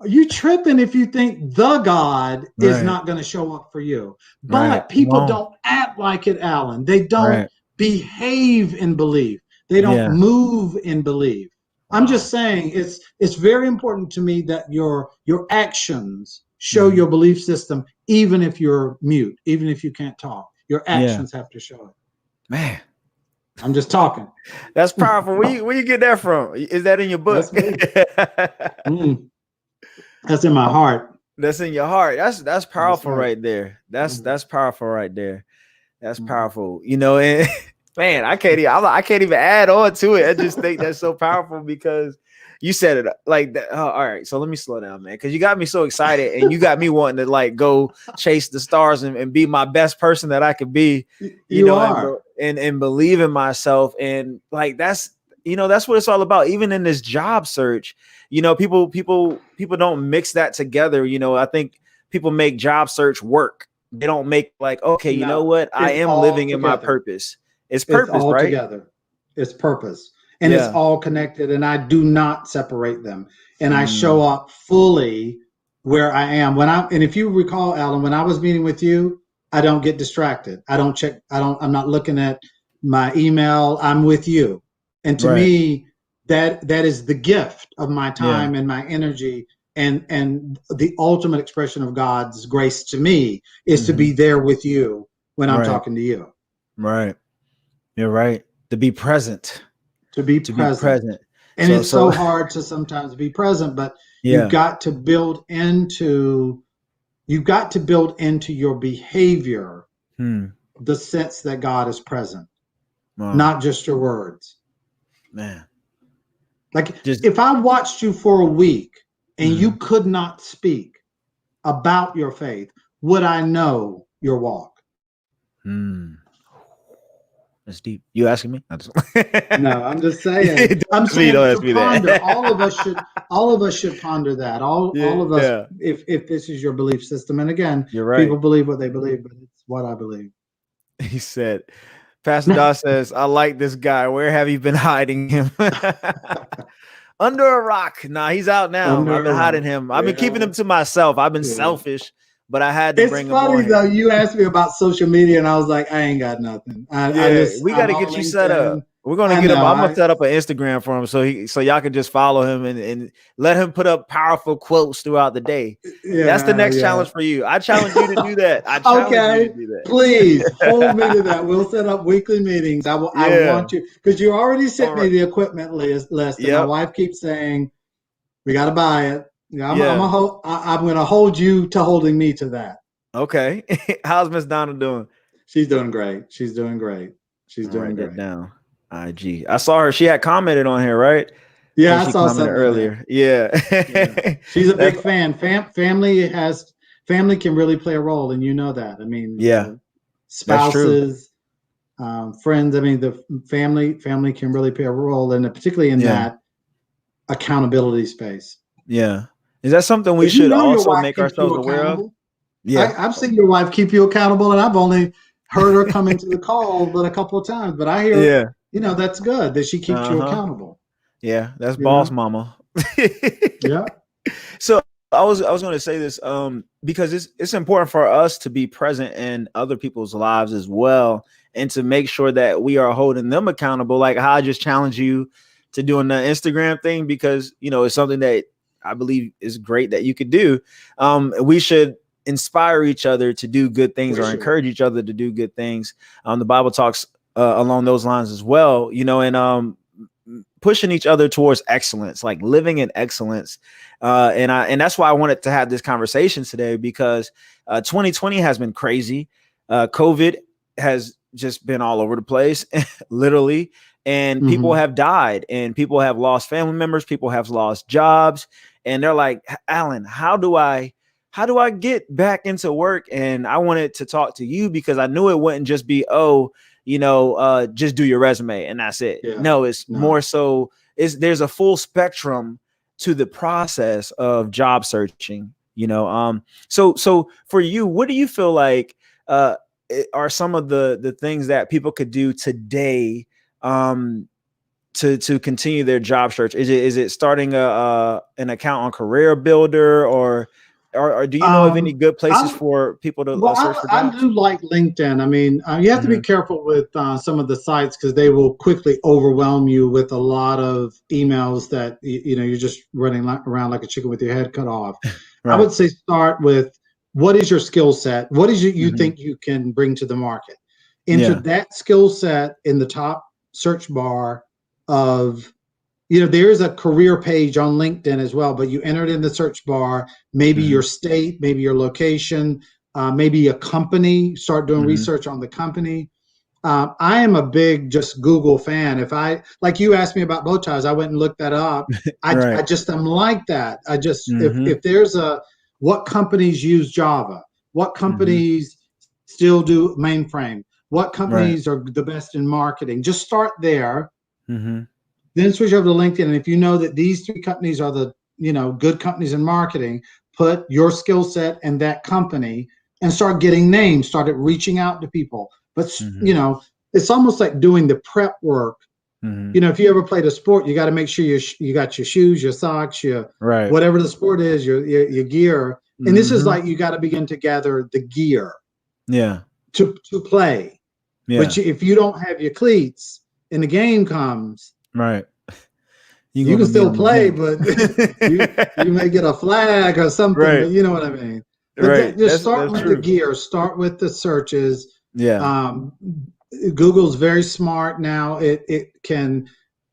are you tripping if you think the God is not going to show up for you? But people don't act like it, Alan. They don't behave in belief. They don't move in belief. I'm just saying it's very important to me that your actions show your belief system, even if you're mute, even if you can't talk. Your actions have to show it. Man. I'm just talking. That's powerful. Where you get that from? Is that in your book? That's in my heart. That's in your heart. That's powerful right there. That's powerful right there. That's powerful. And man, I can't even add on to it. I just think that's so powerful because you said it like that. Oh, all right. So let me slow down, man. Cause you got me so excited and you got me wanting to like go chase the stars and be my best person that I could be, and believe in myself. And like, that's what it's all about. Even in this job search, people don't mix that together. I think people make job search work. They don't make like, okay, you know what? I am living in my purpose. It's purpose, all right? Together. It's purpose. And it's all connected, and I do not separate them. And I show up fully where I am. And if you recall, Alan, when I was meeting with you, I don't get distracted. I'm not looking at my email. I'm with you. And to me, that is the gift of my time and my energy. And the ultimate expression of God's grace to me is to be there with you when I'm talking to you. Right. You're right. To be present. To be present. And it's so hard to sometimes be present, but you've got to build into your behavior the sense that God is present, not just your words. Man. Like if I watched you for a week and you could not speak about your faith, would I know your walk? That's deep. You asking me? No, I'm just saying. I'm saying to ponder. All of us should ponder that. All of us, if this is your belief system. And again, you're right. People believe what they believe, but it's what I believe. He said, Pastor Dawes says, I like this guy. Where have you been hiding him? Under a rock. Nah, he's out now. I've been hiding him. I've been keeping him to myself. I've been selfish, but I had to bring him on. It's funny though. You asked me about social media, and I was like, I ain't got nothing. We got to get you set up. We're gonna get him. I'm gonna set up an Instagram for him so y'all can just follow him and let him put up powerful quotes throughout the day. That's the next challenge for you. I challenge you to do that. I challenge you to do that. Please hold me to that. We'll set up weekly meetings. I want you, because you already sent me the equipment list. And my wife keeps saying we got to buy it. I'm gonna hold you to holding me to that. Okay. How's Miss Donna doing? She's doing great. She's doing great. That down. IG. I saw her. She had commented on here, right? Yeah, I She saw commented something earlier. Yeah. She's a big fan. Family can really play a role, and you know that. I mean, that's true. spouses, friends. I mean, the family can really play a role, and particularly in that accountability space. Yeah. Is that something we should also make ourselves aware of? Yeah, I've seen your wife keep you accountable, and I've only heard her come into the call but a couple of times. But I hear, that's good that she keeps you accountable. Yeah, that's boss mama. Yeah. So I was going to say this because it's important for us to be present in other people's lives as well, and to make sure that we are holding them accountable. Like how I just challenge you to doing the Instagram thing, because it's something that I believe is great that you could do. We should inspire each other to do good things, or encourage each other to do good things. The Bible talks along those lines as well, and pushing each other towards excellence, like living in excellence. And that's why I wanted to have this conversation today, because 2020 has been crazy. COVID has just been all over the place, literally. And people have died, and people have lost family members. People have lost jobs, and they're like, Alan, how do I get back into work? And I wanted to talk to you because I knew it wouldn't just be, just do your resume and that's it. Yeah. No, it's more so there's a full spectrum to the process of job searching, So for you, what do you feel like are some of the things that people could do today to continue their job search? Is it starting an account on Career Builder, or do you know of any good places for people to search for jobs? I do like LinkedIn. I mean, you have to be careful with some of the sites, because they will quickly overwhelm you with a lot of emails that you're just running around like a chicken with your head cut off. Right. I would say start with, what is your skill set? What is it you think you can bring to the market? Enter that skill set in the top search bar of, there is a career page on LinkedIn as well, but you enter it in the search bar, maybe your state, maybe your location, maybe a company, start doing research on the company. I am a big just Google fan. If like you asked me about bow ties, I went and looked that up. I just am like that. I just, if there's what companies use Java, what companies still do mainframe, what companies are the best in marketing, just start there. Then switch over to LinkedIn. And if you know that these 3 companies are the, good companies in marketing, put your skill set in that company and start getting names, started reaching out to people. But, it's almost like doing the prep work. If you ever played a sport, you got to make sure you got your shoes, your socks, whatever the sport is, your gear. And this is like, you got to begin to gather the gear to play. But if you don't have your cleats and the game comes, you can still play, but you may get a flag or something, but you know what I mean? But just start with the gear, start with the searches. Google's very smart now. It can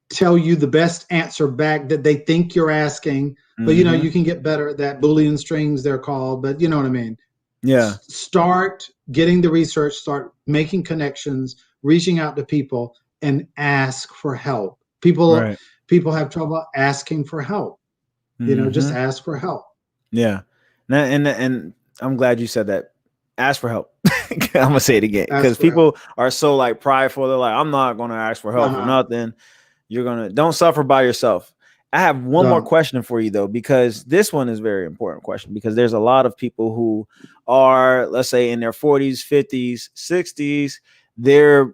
tell you the best answer back that they think you're asking, but you can get better at that. Boolean strings, they're called, but you know what I mean? Yeah. Start getting the research, start making connections, reaching out to people, and ask for help. People have trouble asking for help. Just ask for help. Yeah. And I'm glad you said that. Ask for help. I'm gonna say it again, because people are so like prideful. They're like, I'm not gonna ask for help for nothing. Don't suffer by yourself. I have one more question for you though, because this one is a very important question, because there's a lot of people who are, let's say, in their 40s, 50s, 60s. They're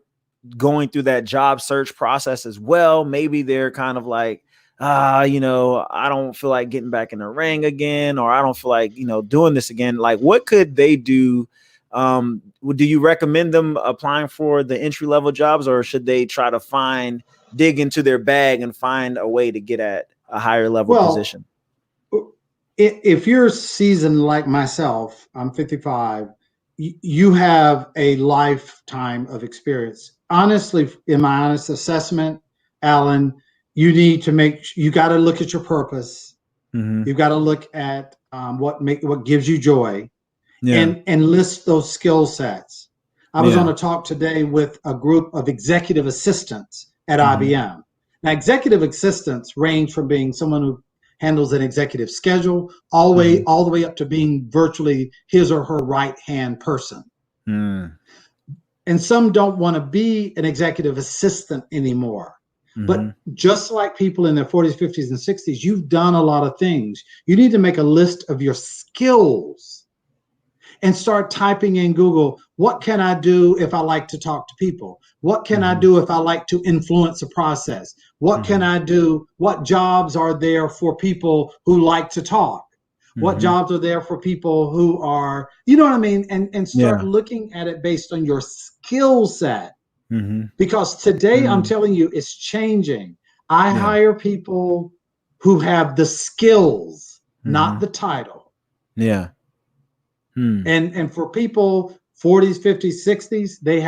going through that job search process as well. Maybe they're kind of like, I don't feel like getting back in the ring again, or I don't feel like, doing this again. Like, what could they do? Do you recommend them applying for the entry-level jobs, or should they try to dig into their bag and find a way to get at a higher level position? If you're seasoned like myself, I'm 55, you have a lifetime of experience. Honestly, in my honest assessment, Alan, you got to look at your purpose. You've got to look at what gives you joy, and list those skill sets. I was on a talk today with a group of executive assistants, at IBM. Now, executive assistants range from being someone who handles an executive schedule all the way up to being virtually his or her right-hand person. And some don't want to be an executive assistant anymore. But just like people in their 40s, 50s, and 60s, you've done a lot of things. You need to make a list of your skills and start typing in Google, what can I do if I like to talk to people? What can I do if I like to influence a process? What can I do? What jobs are there for people who like to talk? What jobs are there for people who are, you know what I mean? And start looking at it based on your skill set. Because today, I'm telling you, it's changing. I hire people who have the skills, not the title. Yeah. And for people 40s, 50s, 60s, they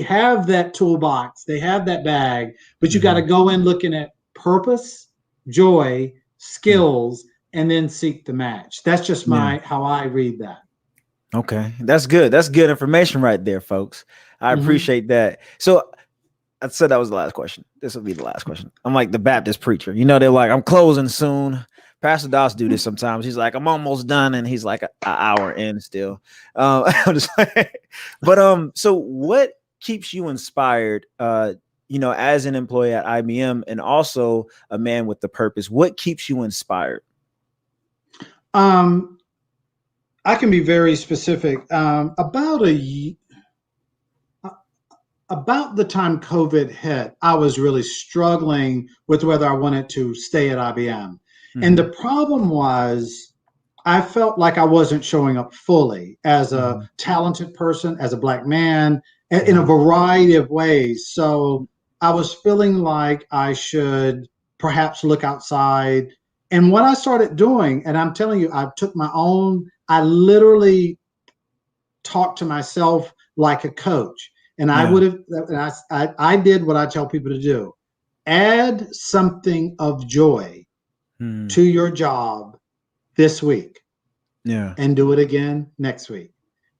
have that toolbox, they have that bag, but you got to go in looking at purpose, joy, skills, and then seek the match. That's just how I read that. Okay, that's good. That's good information right there, folks. I appreciate that. So I said that was the last question. This will be the last question. I'm like the Baptist preacher. You know, they're like, I'm closing soon. Pastor Doss do this sometimes. He's like, I'm almost done, and he's like an hour in still. I'm just but so what keeps you inspired? You know, as an employee at IBM and also a man with the purpose. What keeps you inspired? I can be very specific. About the time COVID hit, I was really struggling with whether I wanted to stay at IBM. And the problem was I felt like I wasn't showing up fully as a talented person, as a Black man, in a variety of ways. So I was feeling like I should perhaps look outside. And what I started doing, and I'm telling you, I literally talked to myself like a coach. And I did what I tell people to do. Add something of joy to your job this week. And do it again next week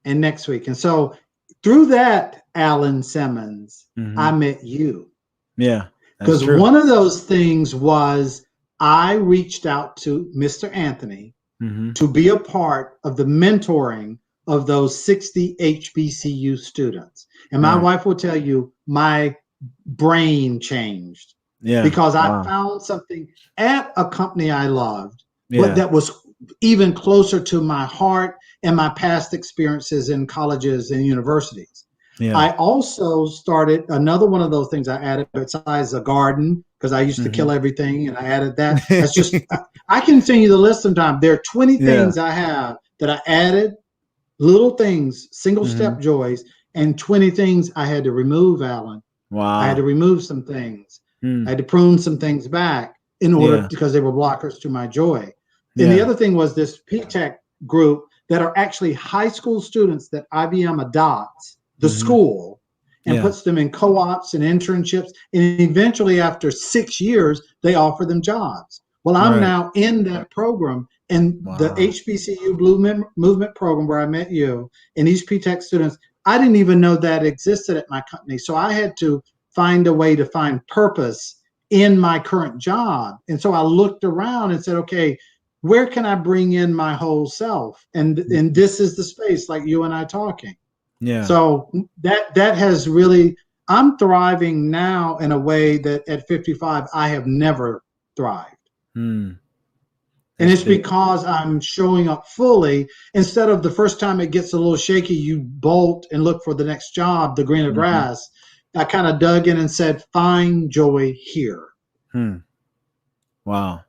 and next week. And so through that, Alan Simmons, I met you. Because one of those things was I reached out to Mr. Anthony to be a part of the mentoring of those 60 HBCU students. And my wife will tell you, my brain changed because I found something at a company I loved, but that was even closer to my heart and my past experiences in colleges and universities. I also started another one of those things I added besides a garden, because I used to kill everything, and I added that. That's just, I can send you the list sometime. There are 20 things I have that I added, little things, single step joys, and 20 things I had to remove, Alan. I had to remove some things. I had to prune some things back in order, because they were blockers to my joy. And the other thing was this P-Tech group that are actually high school students that IBM adopts, the school, and puts them in co-ops and internships. And eventually, after 6 years, they offer them jobs. Well, I'm now in that program, and the HBCU Blue Movement program where I met you and these P-Tech students, I didn't even know that existed at my company. So I had to find a way to find purpose in my current job. And so I looked around and said, okay, where can I bring in my whole self? And this is the space, like you and I talking. So that has really, I'm thriving now in a way that at 55, I have never thrived. And it's because I'm showing up fully. Instead of the first time it gets a little shaky, you bolt and look for the next job, the greener grass. I kind of dug in and said, find joy here. Wow.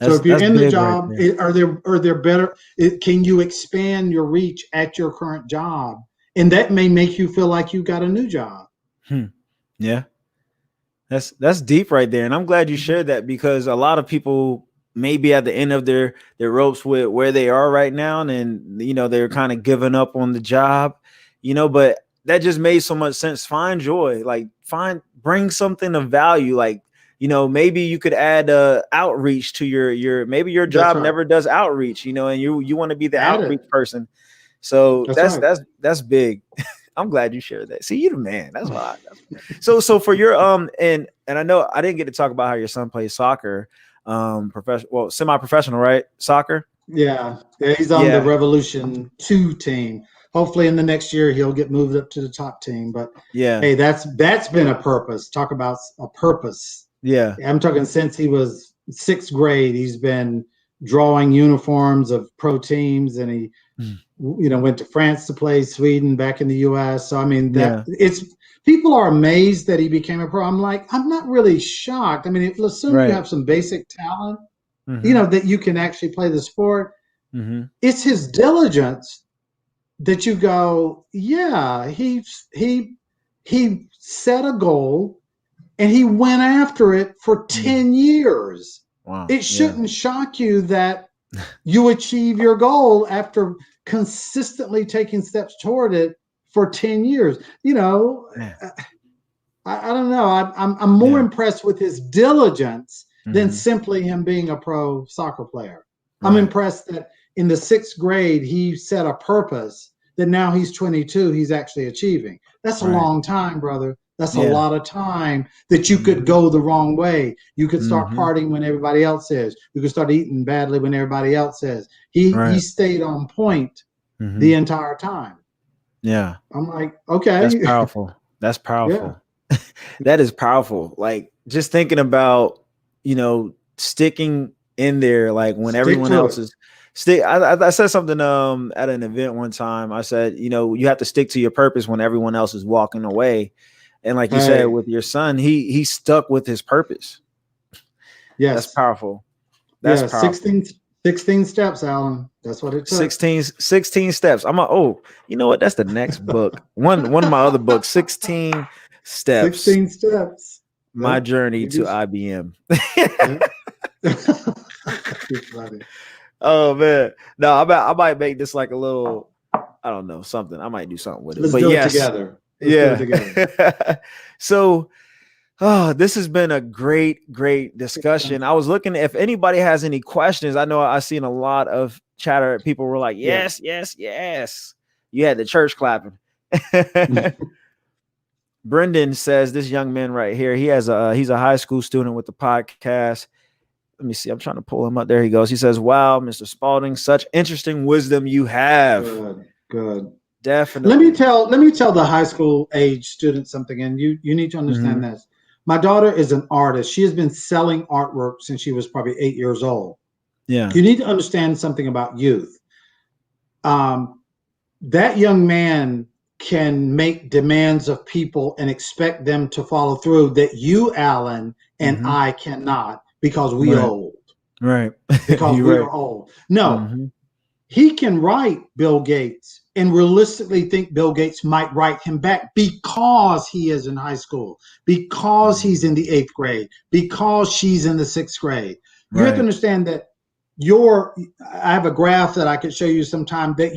So if you're in the job, are there better, can you expand your reach at your current job? And that may make you feel like you got a new job. Yeah. That's deep right there. And I'm glad you shared that, because a lot of people may be at the end of their ropes with where they are right now. And, you know, they're kind of giving up on the job, you know, but that just made so much sense. Find joy, like bring something of value. Like, you know, maybe you could add outreach to maybe your job never does outreach, you know, and you want to be the outreach person. So that's big. I'm glad you shared that. See, you the man. That's why. So for your and I know I didn't get to talk about how your son plays soccer, professional, semi-professional, right? Soccer. Yeah, he's on the Revolution 2 team. Hopefully, in the next year, he'll get moved up to the top team. But hey, that's been a purpose. Talk about a purpose. Yeah, I'm talking since he was 6th grade. He's been drawing uniforms of pro teams, and he, went to France to play, Sweden, back in the U.S. So I mean, it's people are amazed that he became a pro. I'm like, I'm not really shocked. I mean, assume you have some basic talent. That you can actually play the sport. It's his diligence that you go, yeah, he set a goal and he went after it for 10 years. Wow. It shouldn't shock you that you achieve your goal after consistently taking steps toward it for 10 years. I don't know. I'm more impressed with his diligence than simply him being a pro soccer player. I'm impressed that in the 6th grade, he set a purpose that now he's 22, he's actually achieving. That's a long time, brother. That's a lot of time that you could go the wrong way. You could start partying when everybody else is. You could start eating badly when everybody else is. He stayed on point the entire time. Yeah. I'm like, okay. That's powerful. That's powerful. Yeah. That is powerful. Like just thinking about, sticking in there, like when everyone else is I said something at an event one time. I said, you have to stick to your purpose when everyone else is walking away. And like you said with your son, he stuck with his purpose. Yes. That's powerful. That's powerful. 16 steps, Alan. That's what it took. 16 steps. You know what? That's the next book. One of my other books, 16 steps. 16 steps. My journey to IBM. Oh man. No, I might make this like a little, I don't know, something. I might do something with it. Let's do it together. Let's do it together. So this has been a great discussion. I was looking if anybody has any questions. I know I've seen a lot of chatter. People were like, yes. You had the church clapping. Brendan says this young man right here, he's a high school student with the podcast. Let me see. I'm trying to pull him up. There he goes. He says, wow, Mr. Spaulding, such interesting wisdom you have. Good. Definitely. Let me tell the high school age student something. And you need to understand this. My daughter is an artist. She has been selling artwork since she was probably 8 years old. Yeah. You need to understand something about youth. That young man can make demands of people and expect them to follow through that you, Alan, and I cannot because we old. Right. Because we are old. No, he can write Bill Gates and realistically think Bill Gates might write him back because he is in high school, because he's in the 8th grade, because she's in the 6th grade. You have to understand that I have a graph that I could show you sometime that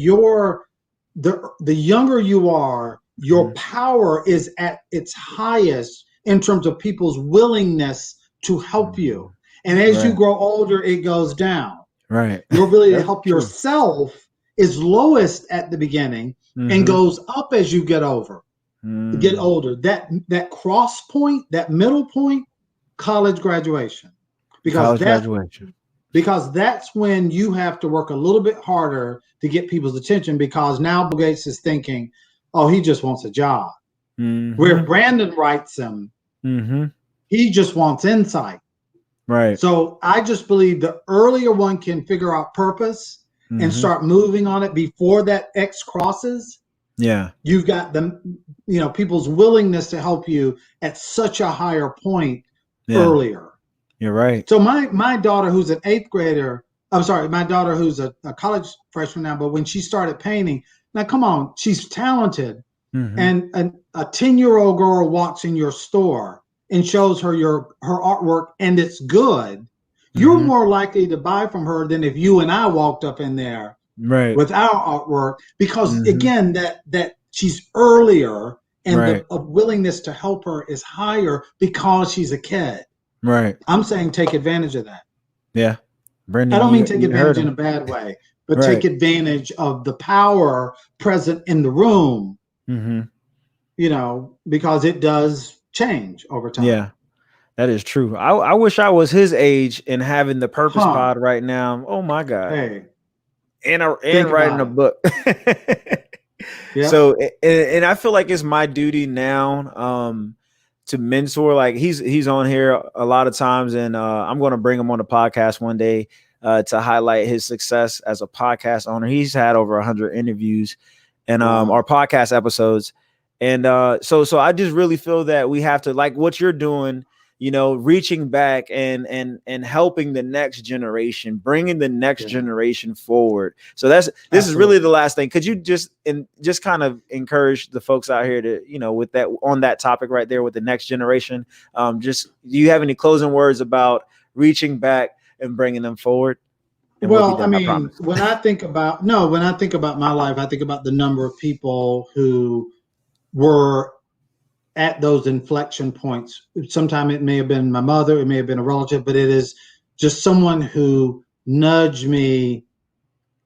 the younger you are, your power is at its highest in terms of people's willingness to help you. And as you grow older, it goes down. Right. Your ability to help yourself is lowest at the beginning and goes up as you get older. That cross point, that middle point, college graduation. Because that's when you have to work a little bit harder to get people's attention, because now Bill Gates is thinking, oh, he just wants a job. Where Brandon writes him, he just wants insight. Right. So I just believe the earlier one can figure out purpose and start moving on it before that X crosses. Yeah. You've got them, people's willingness to help you at such a higher point earlier. You're right. So my daughter, who's an 8th grader, my daughter who's a college freshman now, but when she started painting, now come on, she's talented. And a 10-year-old girl walks in your store and shows her her artwork and it's good. You're more likely to buy from her than if you and I walked up in there with our artwork, because again, that she's earlier and the willingness to help her is higher because she's a kid. Right. I'm saying take advantage of that. Yeah. Brendan, I don't mean take advantage in a bad way, but take advantage of the power present in the room you know, because it does change over time. Yeah, that is true. I wish I was his age and having the Purpose Pod right now. Oh my God. Hey, and writing a book. Yep. So, and I feel like it's my duty now to mentor. Like he's on here a lot of times, and I'm going to bring him on the podcast one day to highlight his success as a podcast owner. He's had over 100 interviews and our podcast episodes. And so I just really feel that we have to, like what you're doing, you know, reaching back and helping the next generation, bringing the next generation forward. So this is really the last thing. Could you just kind of encourage the folks out here to, you know, with that, on that topic right there with the next generation, just, do you have any closing words about reaching back and bringing them forward? Well, I mean, when I think about my life, I think about the number of people who were at those inflection points. Sometimes it may have been my mother, it may have been a relative, but it is just someone who nudged me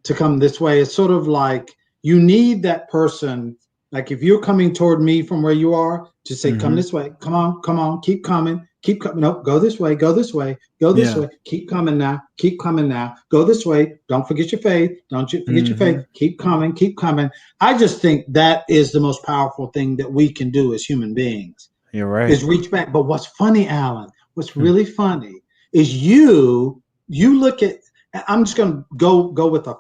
to come this way. It's sort of like you need that person. Like if you're coming toward me from where you are, to say, come this way, come on, keep coming. Nope, go this way, go this way, go this way, keep coming now, go this way. Don't forget your faith. Don't you forget your faith. Keep coming. I just think that is the most powerful thing that we can do as human beings. You're right. Is reach back. But what's funny, Alan, what's really funny is you look at, I'm just going to go with a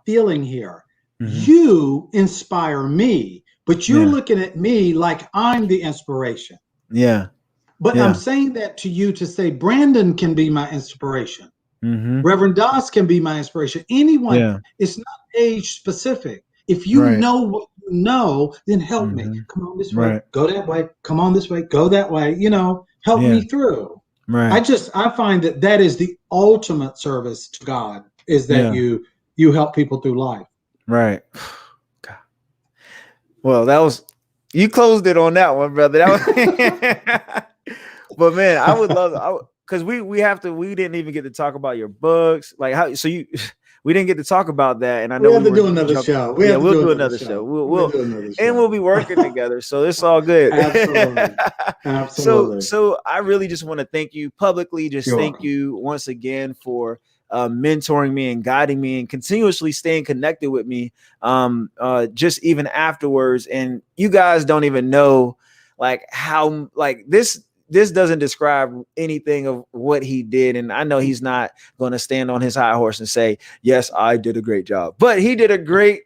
feeling here. You inspire me, but you're looking at me like I'm the inspiration. Yeah. But I'm saying that to you to say Brandon can be my inspiration. Reverend Doss can be my inspiration. Anyone, it's not age specific. If you know what you know, then help me. Come on this way, go that way. Come on this way, go that way. You know, help me through. I find that is the ultimate service to God, is that you help people through life. Right. God. Well, you closed it on that one, brother. That was but man, I would love, because we didn't even get to talk about your books. Like we didn't get to talk about that. And I know we'll do another show. We'll do another show. We'll do another show. And we'll be working together. So it's all good. Absolutely. So I really just want to thank you publicly. Thank you once again for mentoring me and guiding me and continuously staying connected with me, just even afterwards. And you guys don't even know like how, like this doesn't describe anything of what he did. And I know he's not going to stand on his high horse and say, yes, I did a great job, but he did a great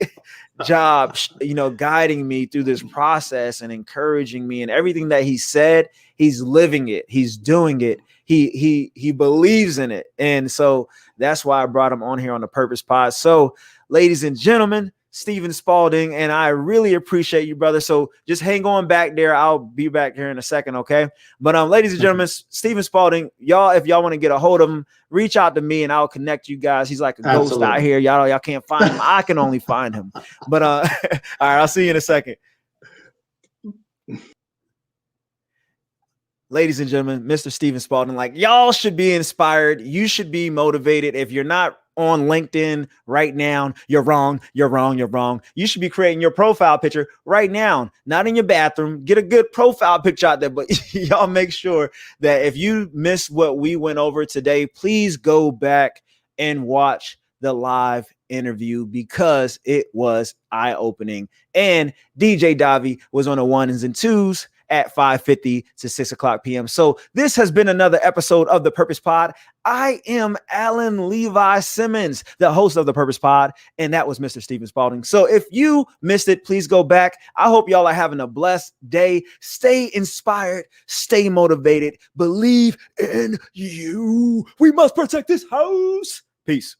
job, you know, guiding me through this process and encouraging me, and everything that he said, he's living it. He's doing it. He believes in it. And so that's why I brought him on here on the Purpose Pod. So ladies and gentlemen, Stephen Spaulding, and I really appreciate you, brother. So just hang on back there. I'll be back here in a second. Okay. But ladies and gentlemen, Stephen Spaulding, y'all, if y'all want to get a hold of him, reach out to me and I'll connect you guys. He's like a ghost out here. Y'all can't find him. I can only find him. But all right, I'll see you in a second. Ladies and gentlemen, Mr. Stephen Spaulding, like, y'all should be inspired. You should be motivated. If you're not on LinkedIn right now, you're wrong. You should be creating your profile picture right now, not in your bathroom. Get a good profile picture out there, but y'all make sure that if you missed what we went over today, please go back and watch the live interview, because it was eye-opening. And DJ Davi was on the ones and twos at 5:50 to 6 o'clock p.m. So this has been another episode of the Purpose Pod. I am Alan Levi Simmons, the host of the Purpose Pod, and that was Mr. Stephen Spaulding. So if you missed it, please go back. I hope y'all are having a blessed day. Stay inspired, stay motivated, believe in you. We must protect this house. Peace.